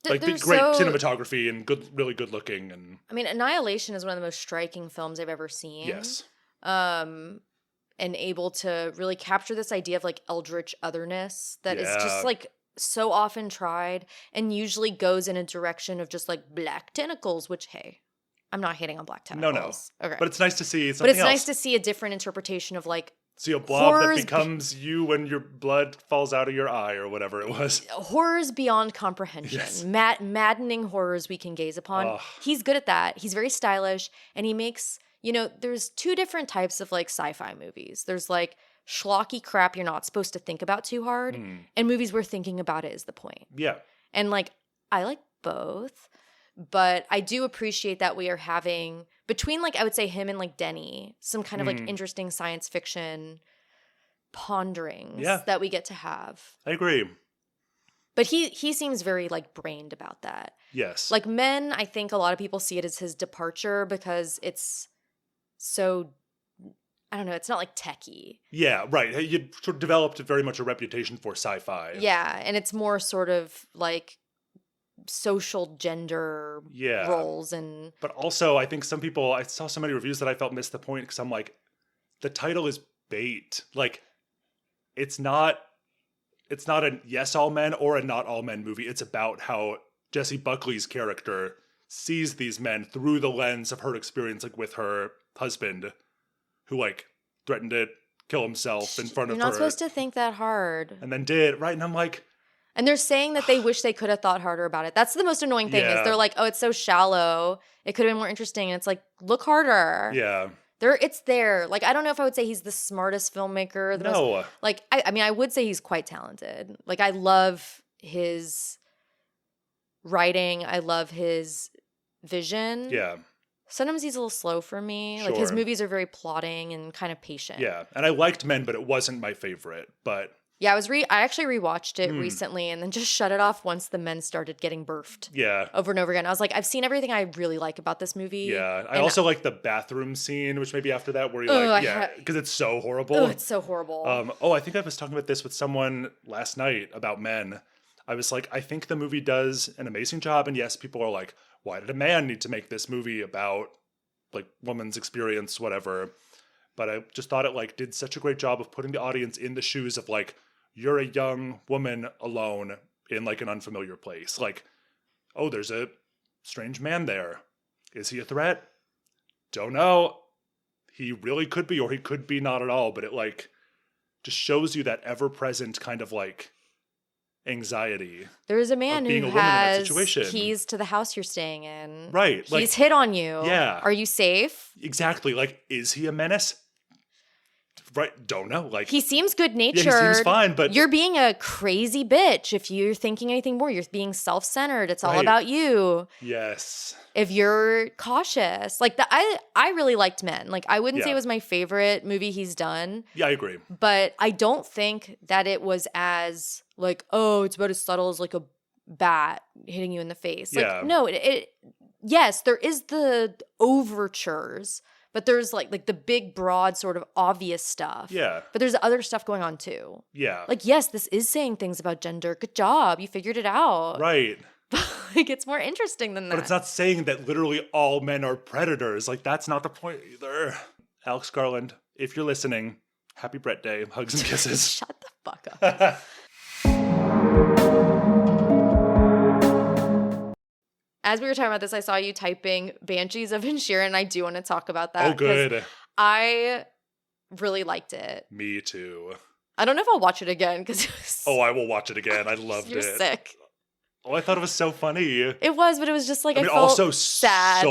S1: Like, great cinematography and really good looking. And
S2: I mean, Annihilation is one of the most striking films I've ever seen.
S1: Yes.
S2: And able to really capture this idea of like eldritch otherness that is just like so often tried, and usually goes in a direction of just like black tentacles, which, hey, I'm not hating on black tentacles.
S1: No.
S2: Okay.
S1: But it's nice to see something else.
S2: Nice to see a different interpretation of like,
S1: see a blob that becomes you when your blood falls out of your eye, or whatever it was.
S2: Horrors beyond comprehension.
S1: Yes.
S2: Maddening horrors we can gaze upon.
S1: Ugh.
S2: He's good at that. He's very stylish, and he makes, there's two different types of like sci-fi movies. There's like schlocky crap you're not supposed to think about too hard, and movies where thinking about it is the point.
S1: Yeah.
S2: And like, I like both, but I do appreciate that we are having, between like, I would say him and like Denny, some kind of like interesting science fiction ponderings that we get to have.
S1: I agree.
S2: But he seems very like brained about that.
S1: Yes.
S2: Like Men, I think a lot of people see it as his departure because it's so, I don't know, it's not like techie.
S1: Yeah, right. You sort of developed very much a reputation for sci-fi.
S2: Yeah, and it's more sort of like social gender roles. And
S1: but also, I think some people, I saw so many reviews that I felt missed the point, because I'm like, the title is bait. Like, it's not a yes all men or a not all men movie. It's about how Jessie Buckley's character sees these men through the lens of her experience, like with her husband, who like threatened to kill himself in front of her.
S2: You're not supposed to think that hard.
S1: And then did, right? And I'm like,
S2: and they're saying that they wish they could have thought harder about it. That's the most annoying thing is they're like, oh, it's so shallow. It could have been more interesting. And it's like, look harder.
S1: yeah.
S2: It's there. Like, I don't know if I would say he's the smartest filmmaker.
S1: No.
S2: Like, I mean, I would say he's quite talented. Like, I love his writing. I love his vision.
S1: Yeah.
S2: Sometimes he's a little slow for me. Like, his
S1: Sure.
S2: movies are very plotting and kind of patient.
S1: Yeah. And I liked Men, but it wasn't my favorite. But
S2: Yeah, I actually rewatched it recently and then just shut it off once the men started getting birthed
S1: yeah.
S2: over and over again. I was like, I've seen everything I really like about this movie.
S1: Yeah. I
S2: And
S1: also like the bathroom scene, which maybe after that, where you're
S2: Ugh,
S1: like, yeah, because it's so horrible.
S2: Oh, it's so horrible.
S1: I think I was talking about this with someone last night about Men. I was like, I think the movie does an amazing job. And yes, people are like, why did a man need to make this movie about like woman's experience, whatever. But I just thought it like did such a great job of putting the audience in the shoes of like, you're a young woman alone in like an unfamiliar place. Like, oh, there's a strange man there. Is he a threat? Don't know. He really could be, or he could be not at all. But it like just shows you that ever-present kind of like anxiety.
S2: There is a man
S1: being
S2: who
S1: a woman in that
S2: has
S1: situation.
S2: keys to the house you're staying in.
S1: Right. Like,
S2: He's hit on you.
S1: Yeah.
S2: Are you safe?
S1: exactly. Like, is he a menace? Right. Don't know. Like,
S2: He seems good-natured.
S1: yeah, he seems fine, but
S2: You're being a crazy bitch if you're thinking anything more. You're being self-centered. It's all
S1: Right.
S2: about you.
S1: yes.
S2: If you're cautious. Like, I really liked Men. Like, I wouldn't say
S1: Yeah.
S2: it was my favorite movie he's done,
S1: Yeah, I agree.
S2: but I don't think that it was as, like, oh, it's about as subtle as, like, a bat hitting you in the face. Like,
S1: Yeah.
S2: no, yes, there is the overtures, but there's, like the big, broad, sort of obvious stuff.
S1: Yeah.
S2: But there's other stuff going on, too.
S1: Yeah.
S2: Like, yes, this is saying things about gender. Good job. You figured it out.
S1: right.
S2: Like, it's more interesting than that.
S1: But it's not saying that literally all men are predators. Like, that's not the point either. Alex Garland, if you're listening, happy Brett Day. Hugs and kisses.
S2: Shut the fuck up. As we were talking about this, I saw you typing Banshees of Inisherin, and I do want to talk about that.
S1: Oh, good.
S2: I really liked it.
S1: Me too.
S2: I don't know if I'll watch it again because it was
S1: Oh, I will watch it again. I loved
S2: you're
S1: it.
S2: sick.
S1: Oh, I thought it was so funny.
S2: It was, but it was just like I
S1: mean,
S2: felt
S1: also
S2: sad.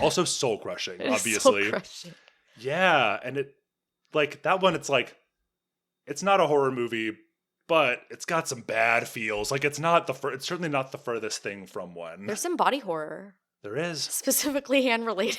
S1: also soul crushing,
S2: It was
S1: obviously.
S2: soul-crushing.
S1: Yeah, and it like that one. It's like it's not a horror movie, but it's got some bad feels. Like it's not it's certainly not the furthest thing from one.
S2: There's some body horror,
S1: There is.
S2: specifically hand related.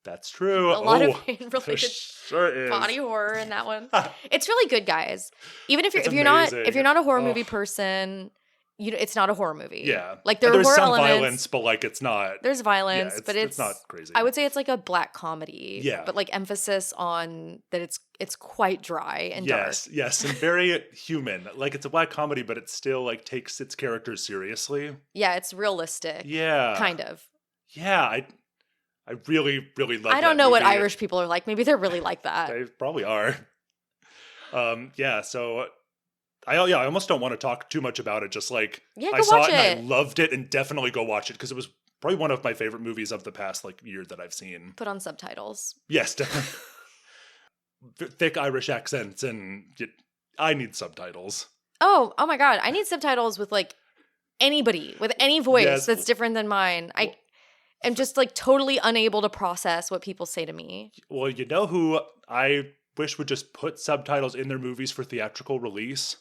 S1: That's true.
S2: A lot of
S1: Oh,
S2: hand
S1: there
S2: related
S1: sure is.
S2: body horror in that one. It's really good, guys. Even if
S1: It's
S2: if you're not
S1: amazing.
S2: a horror
S1: Oh.
S2: movie person, it's not a horror movie.
S1: Yeah,
S2: like there
S1: And
S2: are
S1: there's
S2: horror
S1: some
S2: elements.
S1: violence, but like it's not.
S2: There's violence, but
S1: it's not crazy.
S2: I would say it's like a black comedy.
S1: Yeah.
S2: but like emphasis on that it's quite dry and dark.
S1: Yes, and very human. Like it's a black comedy, but it still like takes its characters seriously.
S2: Yeah, it's realistic.
S1: Yeah,
S2: Kind of.
S1: Yeah, I really, really love.
S2: I don't
S1: that
S2: know what
S1: movie.
S2: Irish people are like. Maybe they're really like that.
S1: They probably are. Yeah. So, I almost don't want to talk too much about it. Just like
S2: Yeah,
S1: I
S2: go
S1: saw
S2: watch
S1: it and
S2: it.
S1: I loved it, and definitely go watch it because it was probably one of my favorite movies of the past like year that I've seen.
S2: Put on subtitles.
S1: Yes, definitely. Thick Irish accents, and I need subtitles.
S2: Oh my god! I need subtitles with like anybody with any voice
S1: Yes.
S2: that's different than mine. I am just like totally unable to process what people say to me.
S1: Well, you know who I wish would just put subtitles in their movies for theatrical release?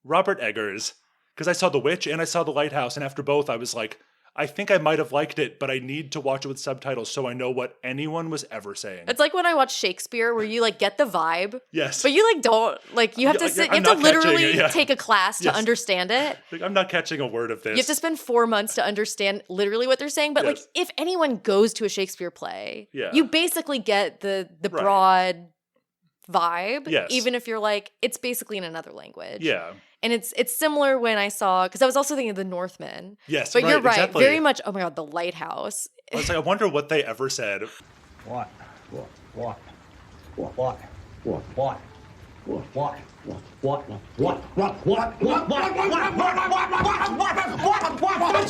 S1: Robert Eggers. Because I saw The Witch and I saw The Lighthouse, and after both, I was like, I think I might have liked it, but I need to watch it with subtitles so I know what anyone was ever saying.
S2: It's like when I watch Shakespeare, where you like get the vibe,
S1: Yes.
S2: but you like don't like you have to
S1: Yeah,
S2: sit.
S1: I'm
S2: You have to
S1: not catching
S2: literally
S1: it, yeah.
S2: take a class to
S1: Yes.
S2: understand it.
S1: Like, I'm not catching a word of this.
S2: You have to spend 4 months to understand literally what they're saying. But like,
S1: Yes.
S2: if anyone goes to a Shakespeare play,
S1: Yeah.
S2: you basically get the
S1: Right.
S2: broad vibe.
S1: Yes.
S2: Even if you're like, it's basically in another language.
S1: Yeah.
S2: And it's similar when I saw, because I was also thinking of The Northman.
S1: Yes.
S2: But you're right.
S1: Exactly.
S2: Very much, oh my God, The Lighthouse.
S1: I was like, I wonder what they ever said.
S3: What? What? That's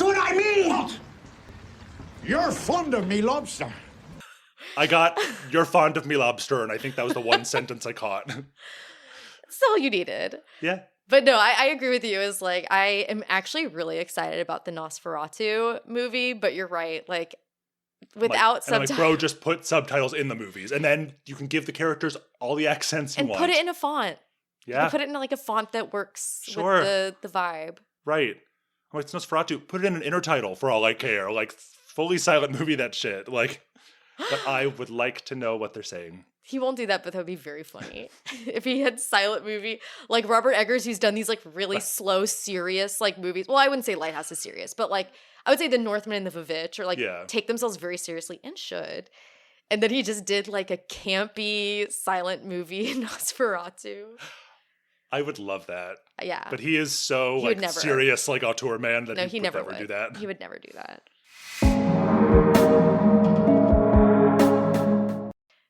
S3: what I mean!
S4: You're fond of me, lobster.
S1: I got, you're fond of me, lobster, and I think that was the one sentence I caught.
S2: That's all you needed.
S1: Yeah.
S2: But no, I agree with you. Is like, I am actually really excited about the Nosferatu movie, but you're right. Like, without subtitles.
S1: And bro, just put subtitles in the movies, and then you can give the characters all the accents you
S2: and
S1: want.
S2: put it in a font.
S1: Yeah.
S2: You put it in like a font that works
S1: Sure.
S2: with the vibe.
S1: Right. I'm like, it's Nosferatu. Put it in an intertitle for all I care. Like, fully silent movie that shit. Like, but I would like to know what they're saying.
S2: He won't do that, but that would be very funny. If he had silent movie, like Robert Eggers, who's done these like really slow, serious like movies. Well, I wouldn't say Lighthouse is serious, but like I would say The Northman and The Vivitch or like take themselves very seriously and should. And then he just did like a campy silent movie in Nosferatu.
S1: I would love that.
S2: Yeah.
S1: But he is so like never, serious like auteur man that he would never do that.
S2: He would never do that.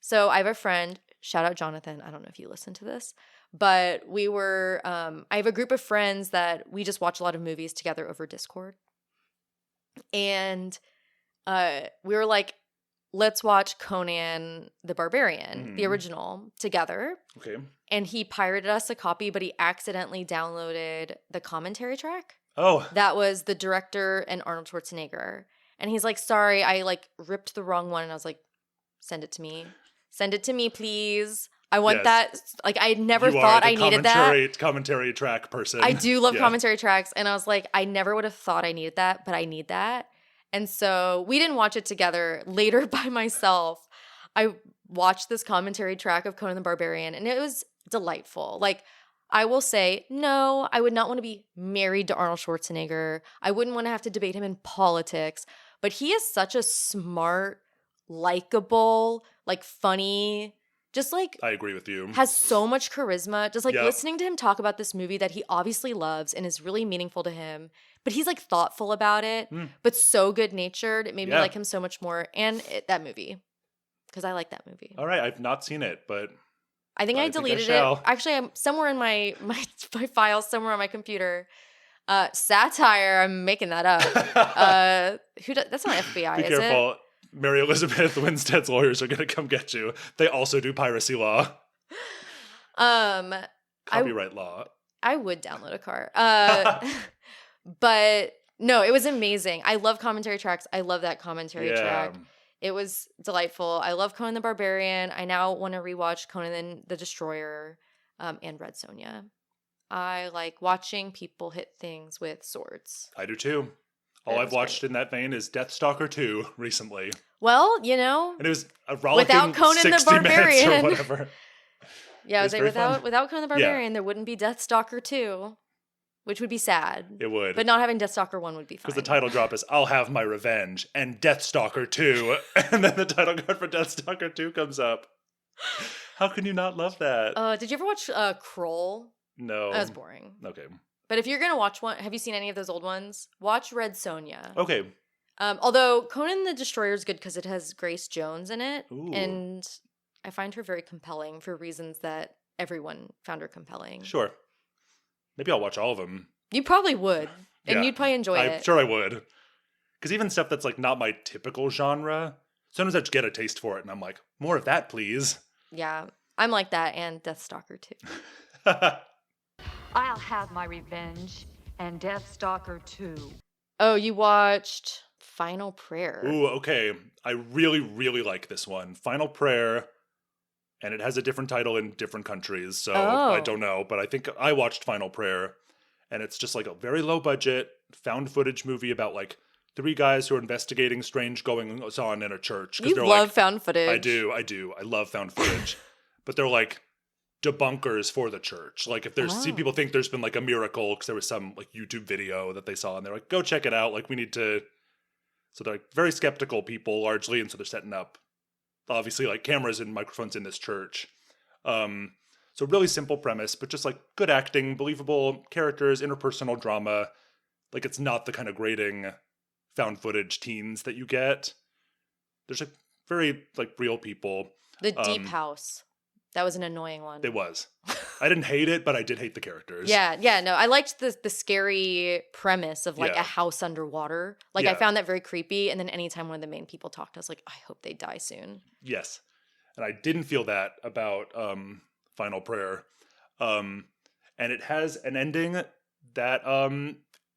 S2: So I have a friend, shout out Jonathan. I don't know if you listen to this, but we were, I have a group of friends that we just watch a lot of movies together over Discord. And we were like, let's watch Conan the Barbarian, the original, together.
S1: Okay.
S2: And he pirated us a copy, but he accidentally downloaded the commentary track.
S1: Oh.
S2: That was the director and Arnold Schwarzenegger. And he's like, sorry, I like ripped the wrong one. And I was like, send it to me. Send it to me, please. I want that. Like, I never thought I needed that.
S1: Commentary track person.
S2: I do love commentary tracks. And I was like, I never would have thought I needed that, but I need that. And so we didn't watch it together. Later by myself, I watched this commentary track of Conan the Barbarian, and it was delightful. Like, I will say, no, I would not want to be married to Arnold Schwarzenegger. I wouldn't want to have to debate him in politics. But he is such a smart, likable, like funny, just like
S1: I agree with you.
S2: Has so much charisma. Just like listening to him talk about this movie that he obviously loves and is really meaningful to him, but he's like thoughtful about it, but so good natured. It made me like him so much more. And that movie, because I like that movie.
S1: All right, I've not seen it, but
S2: I think I deleted it. Actually, I'm somewhere in my files, somewhere on my computer. Satire. I'm making that up. That's not FBI,
S1: Be
S2: is
S1: careful.
S2: it?
S1: Mary Elizabeth Winstead's lawyers are going to come get you. They also do piracy law. Copyright law.
S2: I would download a car. But no, it was amazing. I love commentary tracks. I love that commentary track. It was delightful. I love Conan the Barbarian. I now want to rewatch Conan the Destroyer and Red Sonja. I like watching people hit things with swords.
S1: I do too. All I've watched in that vein is Deathstalker 2 recently.
S2: Well, you know.
S1: And it was a rollicking
S2: without Conan
S1: 60
S2: the Barbarian.
S1: minutes or whatever.
S2: Yeah, I was like, without Conan the Barbarian, there wouldn't be Deathstalker 2, which would be sad.
S1: It would.
S2: But not having Deathstalker 1 would be fine.
S1: Because the title drop is I'll Have My Revenge and Deathstalker 2. And then the title card for Deathstalker 2 comes up. How can you not love that?
S2: Did you ever watch Kroll?
S1: No.
S2: That was boring.
S1: Okay.
S2: But if you're going to watch one, have you seen any of those old ones? Watch Red Sonja.
S1: Okay.
S2: Although Conan the Destroyer is good because it has Grace Jones in it.
S1: Ooh.
S2: And I find her very compelling for reasons that everyone found her compelling.
S1: Sure. Maybe I'll watch all of them.
S2: You probably would. And you'd probably enjoy it.
S1: I'm sure I would. Because even stuff that's like not my typical genre, sometimes I just get a taste for it and I'm like, more of that, please.
S2: Yeah. I'm like that and Deathstalker too.
S5: I'll have my revenge and Deathstalker 2.
S2: Oh, you watched Final Prayer.
S1: Ooh, okay. I really, really like this one. Final Prayer, and it has a different title in different countries, so I don't know. But I think I watched Final Prayer, and it's just like a very low budget, found footage movie about like 3 guys who are investigating strange goings on in a church.
S2: You love found footage.
S1: I do. I love found footage. But they're like debunkers for the church. Like if there's people think there's been like a miracle because there was some like YouTube video that they saw and they're like, go check it out. Like we need to. So they're like very skeptical people largely. And so they're setting up obviously like cameras and microphones in this church. So really simple premise, but just like good acting, believable characters, interpersonal drama. Like it's not the kind of grating found footage teens that you get. There's like very like real people.
S2: The Deep House. That was an annoying one.
S1: It was. I didn't hate it, but I did hate the characters.
S2: Yeah, no, I liked the scary premise of like
S1: Yeah.
S2: a house underwater. Like I
S1: Yeah.
S2: found that very creepy. And then anytime one of the main people talked, I was like, I hope they die soon.
S1: Yes. And I didn't feel that about Final Prayer. And it has an ending that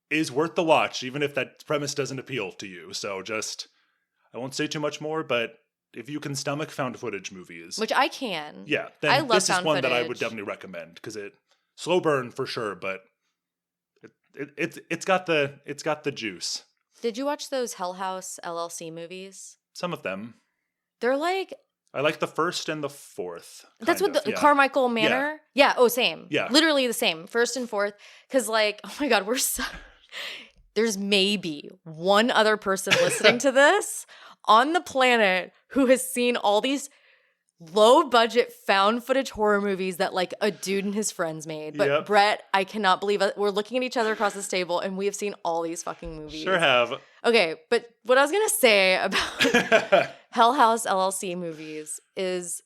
S1: is worth the watch, even if that premise doesn't appeal to you. So I won't say too much more, but if you can stomach found footage movies,
S2: Which I can.
S1: yeah, then
S2: I love
S1: this is
S2: found
S1: one that I would
S2: footage.
S1: definitely recommend because slow burn for sure, but it's got the juice.
S2: Did you watch those Hell House LLC movies?
S1: Some of them.
S2: They're like,
S1: I like the first and the fourth.
S2: that's what
S1: kind
S2: the
S1: of, yeah.
S2: Carmichael Manor? Yeah. Oh, same.
S1: Yeah.
S2: Literally the same. First and fourth. Because like, oh my God, there's maybe one other person listening to this on the planet who has seen all these low budget found footage horror movies that like a dude and his friends made. But
S1: Yep.
S2: Brett, I cannot believe it. We're looking at each other across this table and we have seen all these fucking movies.
S1: Sure have.
S2: Okay, but what I was going to say about Hell House LLC movies is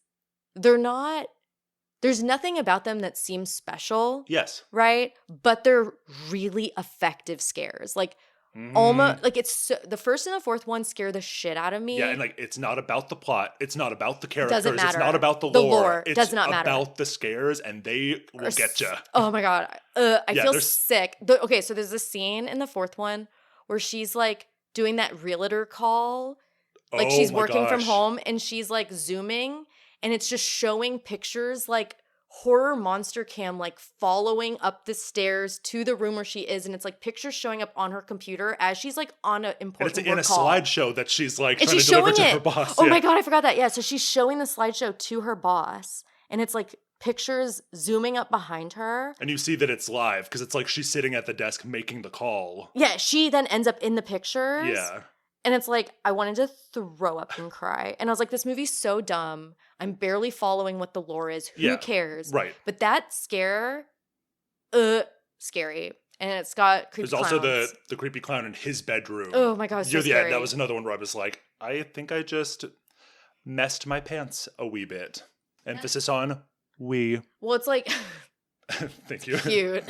S2: there's nothing about them that seems special,
S1: Yes.
S2: right? But they're really effective scares. Like almost like the first and the fourth one scare the shit out of me.
S1: Yeah, and like it's not about the plot, it's not about the characters,
S2: Doesn't
S1: it's
S2: matter.
S1: not about the
S2: The
S1: lore.
S2: lore
S1: It's
S2: does not matter.
S1: about the scares, and they will get you.
S2: Oh my God. I
S1: Yeah,
S2: feel
S1: there's-
S2: sick. Okay, so there's a scene in the fourth one where she's like doing that realtor call. Like
S1: Oh
S2: she's
S1: my
S2: working from
S1: gosh.
S2: home and she's like zooming and it's just showing pictures like horror monster cam like following up the stairs to the room where she is, and it's like pictures showing up on her computer as she's like on an
S1: And
S2: important
S1: it's in a
S2: work call.
S1: slideshow that she's like
S2: And
S1: trying
S2: she's
S1: to deliver
S2: showing
S1: to
S2: it.
S1: her boss.
S2: Oh
S1: Yeah.
S2: my God, I forgot that. Yeah, so she's showing the slideshow to her boss and it's like pictures zooming up behind her.
S1: And you see that it's live because it's like she's sitting at the desk making the call.
S2: Yeah, she then ends up in the pictures.
S1: Yeah.
S2: And it's like, I wanted to throw up and cry. And I was like, this movie's so dumb. I'm barely following what the lore is. Who
S1: Yeah,
S2: cares?
S1: right.
S2: But that scare, scary. And it's got creepy
S1: There's
S2: clowns.
S1: also the creepy clown in his bedroom.
S2: Oh my God, it's so
S1: Yeah,
S2: scary.
S1: that was another one where I was like, I think I just messed my pants a wee bit. Emphasis on we.
S2: Well, it's like,
S1: Thank you.
S2: cute.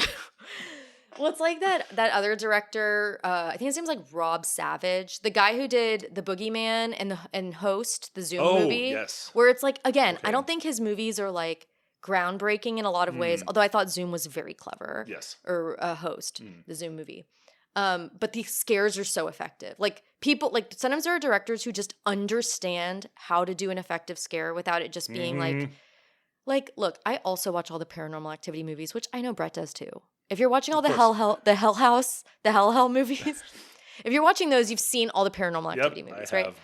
S2: Well, it's like that other director, I think his name's like Rob Savage, the guy who did The Boogeyman and Host, the Zoom
S1: Oh,
S2: movie.
S1: yes.
S2: Where it's like, again, I
S1: Okay.
S2: don't think his movies are like groundbreaking in a lot of ways, although I thought Zoom was very clever.
S1: Yes.
S2: Or Host, the Zoom movie. But the scares are so effective. Like people, like sometimes there are directors who just understand how to do an effective scare without it just being like, look, I also watch all the Paranormal Activity movies, which I know Brett does too. If you're watching all the Hell movies, if you're watching those, you've seen all the Paranormal Activity movies,
S1: I
S2: right?
S1: have.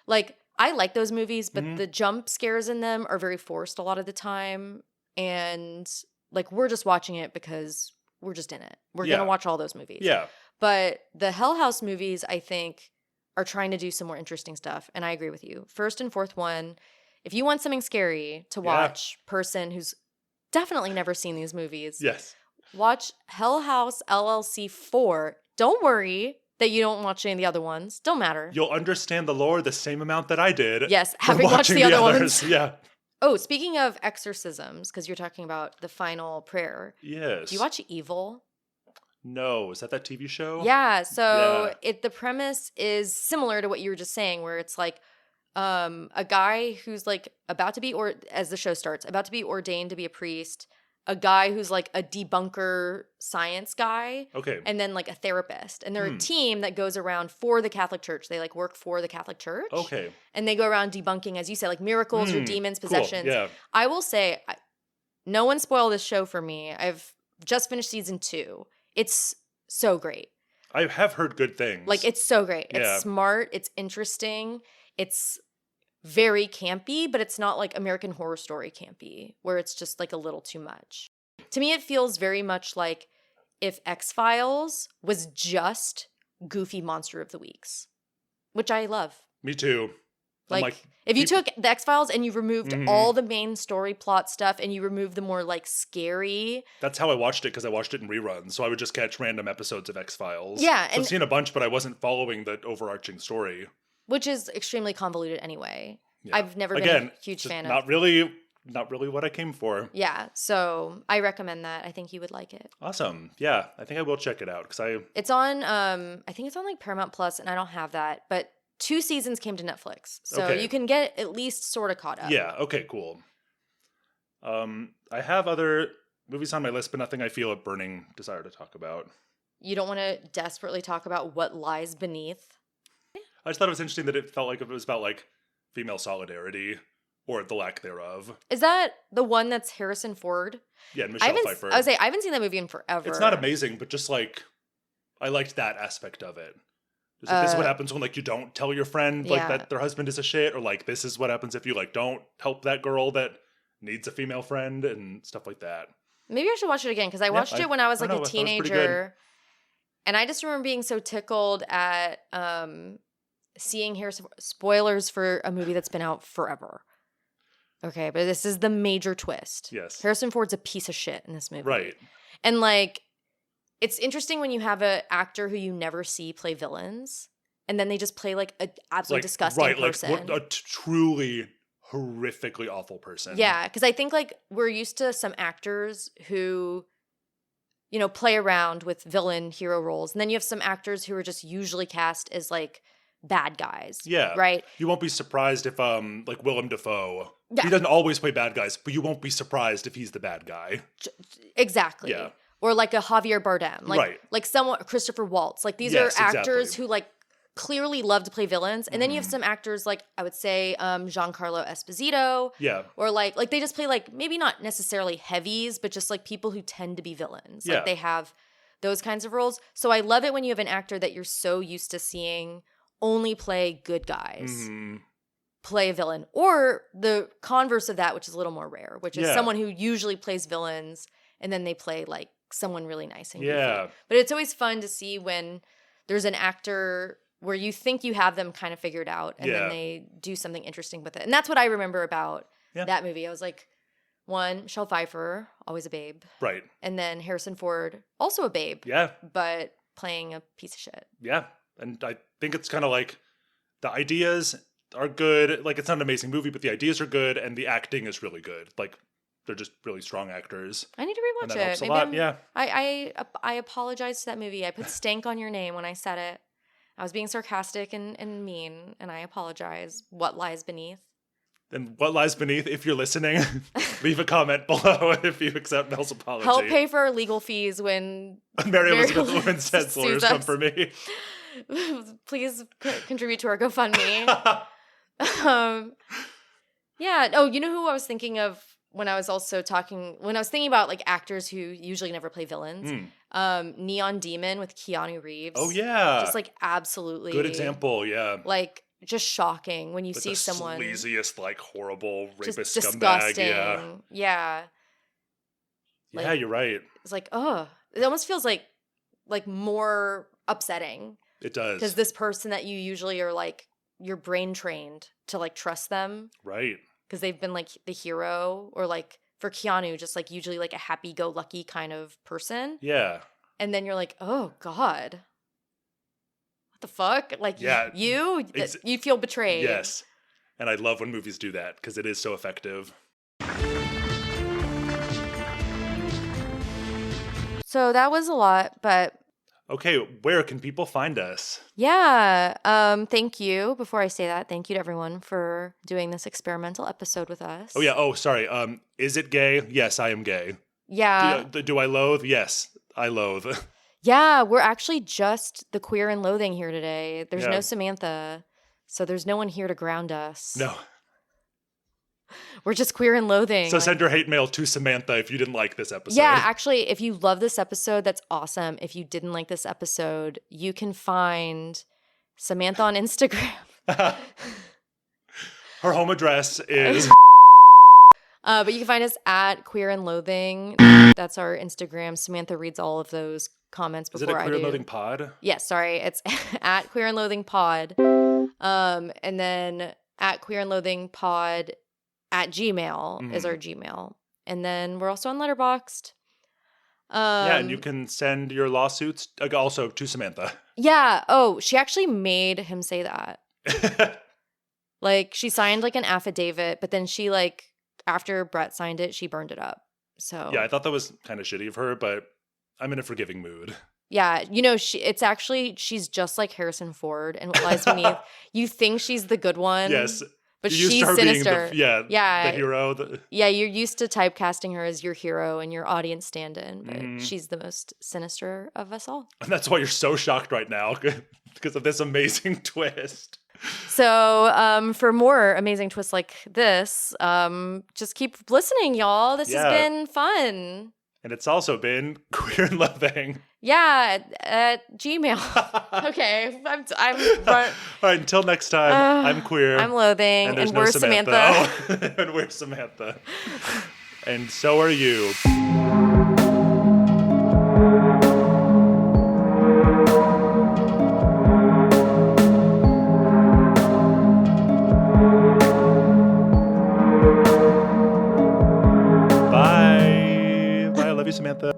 S2: Like I like those movies, but the jump scares in them are very forced a lot of the time, and like we're just watching it because we're just in it. We're
S1: Yeah.
S2: gonna watch all those movies.
S1: Yeah.
S2: But the Hell House movies, I think, are trying to do some more interesting stuff, and I agree with you. First and fourth one, if you want something scary to watch, person who's definitely never seen these movies,
S1: Yes.
S2: watch Hell House LLC 4. Don't worry that you don't watch any of the other ones. Don't matter.
S1: You'll understand the lore the same amount that I did.
S2: Yes,
S1: from
S2: having watched
S1: watching
S2: the other
S1: others.
S2: ones.
S1: Yeah.
S2: Oh, speaking of exorcisms, because you're talking about the final prayer.
S1: Yes.
S2: Do you watch Evil?
S1: No. Is that TV show?
S2: Yeah. So
S1: Yeah.
S2: the premise is similar to what you were just saying, where it's like a guy who's like about to be, or as the show starts, about to be ordained to be a priest, a guy who's like a debunker science guy,
S1: Okay.
S2: and then like a therapist. And they're a team that goes around for the Catholic Church. They like work for the Catholic Church.
S1: Okay.
S2: And they go around debunking, as you said, like miracles or demons,
S1: Cool.
S2: possessions.
S1: Yeah.
S2: I will say, no one spoiled this show for me. I've just finished season 2. It's so great.
S1: I have heard good things.
S2: Like, it's so great.
S1: Yeah.
S2: It's smart. It's interesting. It's very campy, but it's not like American Horror Story campy, where it's just like a little too much. To me, it feels very much like if X-Files was just goofy Monster of the Weeks, which I love.
S1: Me too. I'm
S2: Like, if you took the X-Files and you removed all the main story plot stuff and you removed the more like scary.
S1: That's how I watched it, because I watched it in reruns. So I would just catch random episodes of X-Files.
S2: Yeah,
S1: So
S2: and-
S1: I've seen a bunch, but I wasn't following the overarching story.
S2: Which is extremely convoluted anyway.
S1: Yeah.
S2: I've never
S1: Again,
S2: been a huge
S1: just
S2: fan
S1: not
S2: of.
S1: really not really what I came for.
S2: Yeah, so I recommend that. I think you would like it.
S1: Awesome. Yeah, I think I will check it out because
S2: It's on, I think it's on like Paramount Plus, and I don't have that, but 2 seasons came to Netflix, so
S1: Okay.
S2: you can get at least sort of caught up.
S1: Yeah, okay, cool. I have other movies on my list, but nothing I feel a burning desire to talk about.
S2: You don't want to desperately talk about what lies beneath.
S1: I just thought it was interesting that it felt like it was about like female solidarity or the lack thereof.
S2: Is that the one that's Harrison Ford?
S1: Yeah, and Michelle Pfeiffer.
S2: I would say I haven't seen that movie in forever.
S1: It's not amazing, but just like I liked that aspect of it. Just like, this is what happens when like you don't tell your friend like that their husband is a shit, or like this is what happens if you like don't help that girl that needs a female friend and stuff like that.
S2: Maybe I should watch it again because I watched it when I was like a teenager, and I just remember being so tickled at seeing Harrison. Spoilers for a movie that's been out forever. Okay, but this is the major twist.
S1: Yes.
S2: Harrison Ford's a piece of shit in this movie.
S1: Right.
S2: And like, it's interesting when you have an actor who you never see play villains, and then they just play like an absolutely disgusting person.
S1: Like a truly horrifically awful person.
S2: Yeah, because I think like we're used to some actors who, you know, play around with villain hero roles, and then you have some actors who are just usually cast as like bad guys.
S1: Yeah.
S2: Right?
S1: You won't be surprised if like Willem Dafoe.
S2: Yeah.
S1: He doesn't always play bad guys, but you won't be surprised if he's the bad guy.
S2: Exactly.
S1: Yeah.
S2: Or like a Javier Bardem. Like like someone Christopher Waltz. Like these are actors who like clearly love to play villains. And then you have some actors like I would say Giancarlo Esposito.
S1: Yeah.
S2: Or like they just play like maybe not necessarily heavies, but just like people who tend to be villains.
S1: Yeah.
S2: Like they have those kinds of roles. So I love it when you have an actor that you're so used to seeing only play good guys. Play a villain. Or the converse of that, which is a little more rare, which is someone who usually plays villains and then they play like someone really nice and goofy. But it's always fun to see when there's an actor where you think you have them kind of figured out and then they do something interesting with it. And that's what I remember about that movie. I was like, one, Michelle Pfeiffer, always a babe.
S1: Right.
S2: And then Harrison Ford, also a babe.
S1: Yeah.
S2: But playing a piece of shit.
S1: Yeah. And I think it's kind of like the ideas are good. Like it's not an amazing movie, but the ideas are good and the acting is really good. Like they're just really strong actors.
S2: I need to rewatch
S1: and that
S2: it.
S1: helps a
S2: Maybe
S1: lot. Yeah.
S2: I apologize to that movie. I put stank on your name when I said it. I was being sarcastic and mean, and I apologize. What lies beneath?
S1: And what lies beneath, if you're listening, leave a comment below if you accept Mel's apology.
S2: Help pay for our legal fees when
S1: Mary Elizabeth Winstead's lawyers come for me.
S2: Please contribute to our GoFundMe. Yeah. Oh, you know who I was thinking of when I was thinking about like actors who usually never play villains? Neon Demon with Keanu Reeves.
S1: Oh yeah.
S2: Just like absolutely
S1: good example, yeah.
S2: Like just shocking when you
S1: like
S2: see
S1: the
S2: someone
S1: sleaziest, like horrible rapist
S2: just
S1: scumbag.
S2: disgusting. Yeah.
S1: Yeah, you're right.
S2: It's like, oh, it almost feels like more upsetting.
S1: It does.
S2: Because this person that you usually are like, you're brain trained to like trust them.
S1: Right.
S2: Because they've been like the hero, or like for Keanu, just like usually like a happy-go-lucky kind of person.
S1: Yeah.
S2: And then you're like, oh God, what the fuck? Like you feel betrayed.
S1: Yes. And I love when movies do that because it is so effective.
S2: So that was a lot, but
S1: okay, where can people find us?
S2: yeah, thank you. Before I say that, thank you to everyone for doing this experimental episode with us.
S1: Oh yeah, sorry. Is it gay? Yes, I am gay.
S2: Yeah.
S1: Do I loathe? Yes, I loathe.
S2: Yeah, we're actually just the queer and loathing here today. There's no Samantha, so there's no one here to ground us.
S1: No.
S2: We're just queer and loathing.
S1: So send your hate mail to Samantha if you didn't like this episode.
S2: Yeah, actually, if you love this episode, that's awesome. If you didn't like this episode, you can find Samantha on Instagram.
S1: Her home address is...
S2: But you can find us at Queer and Loathing. That's our Instagram. Samantha reads all of those comments before I do.
S1: Is it a Queer and Loathing pod?
S2: Yes, sorry. It's at Queer and Loathing pod. And then at Queer and Loathing pod at Gmail is our Gmail. And then we're also on Letterboxd.
S1: Yeah, and you can send your lawsuits also to Samantha.
S2: Yeah. Oh, she actually made him say that. Like, she signed like an affidavit, but then she like, after Brett signed it, she burned it up. So
S1: Yeah, I thought that was kind of shitty of her, but I'm in a forgiving mood.
S2: yeah, she's just like Harrison Ford and What Lies Beneath. You think she's the good one.
S1: Yes.
S2: But
S1: You're used
S2: she's
S1: to her being
S2: sinister.
S1: the hero.
S2: Yeah, you're used to typecasting her as your hero and your audience stand-in, but she's the most sinister of us all.
S1: And that's why you're so shocked right now because of this amazing twist.
S2: So for more amazing twists like this, just keep listening, y'all. This has been fun.
S1: And it's also been Queer and Loving.
S2: Yeah, at Gmail. Okay, I'm
S1: All right, until next time, I'm Queer.
S2: I'm Loathing, and we're Samantha.
S1: And we're Samantha. And so are you. Bye. Bye. I love you, Samantha.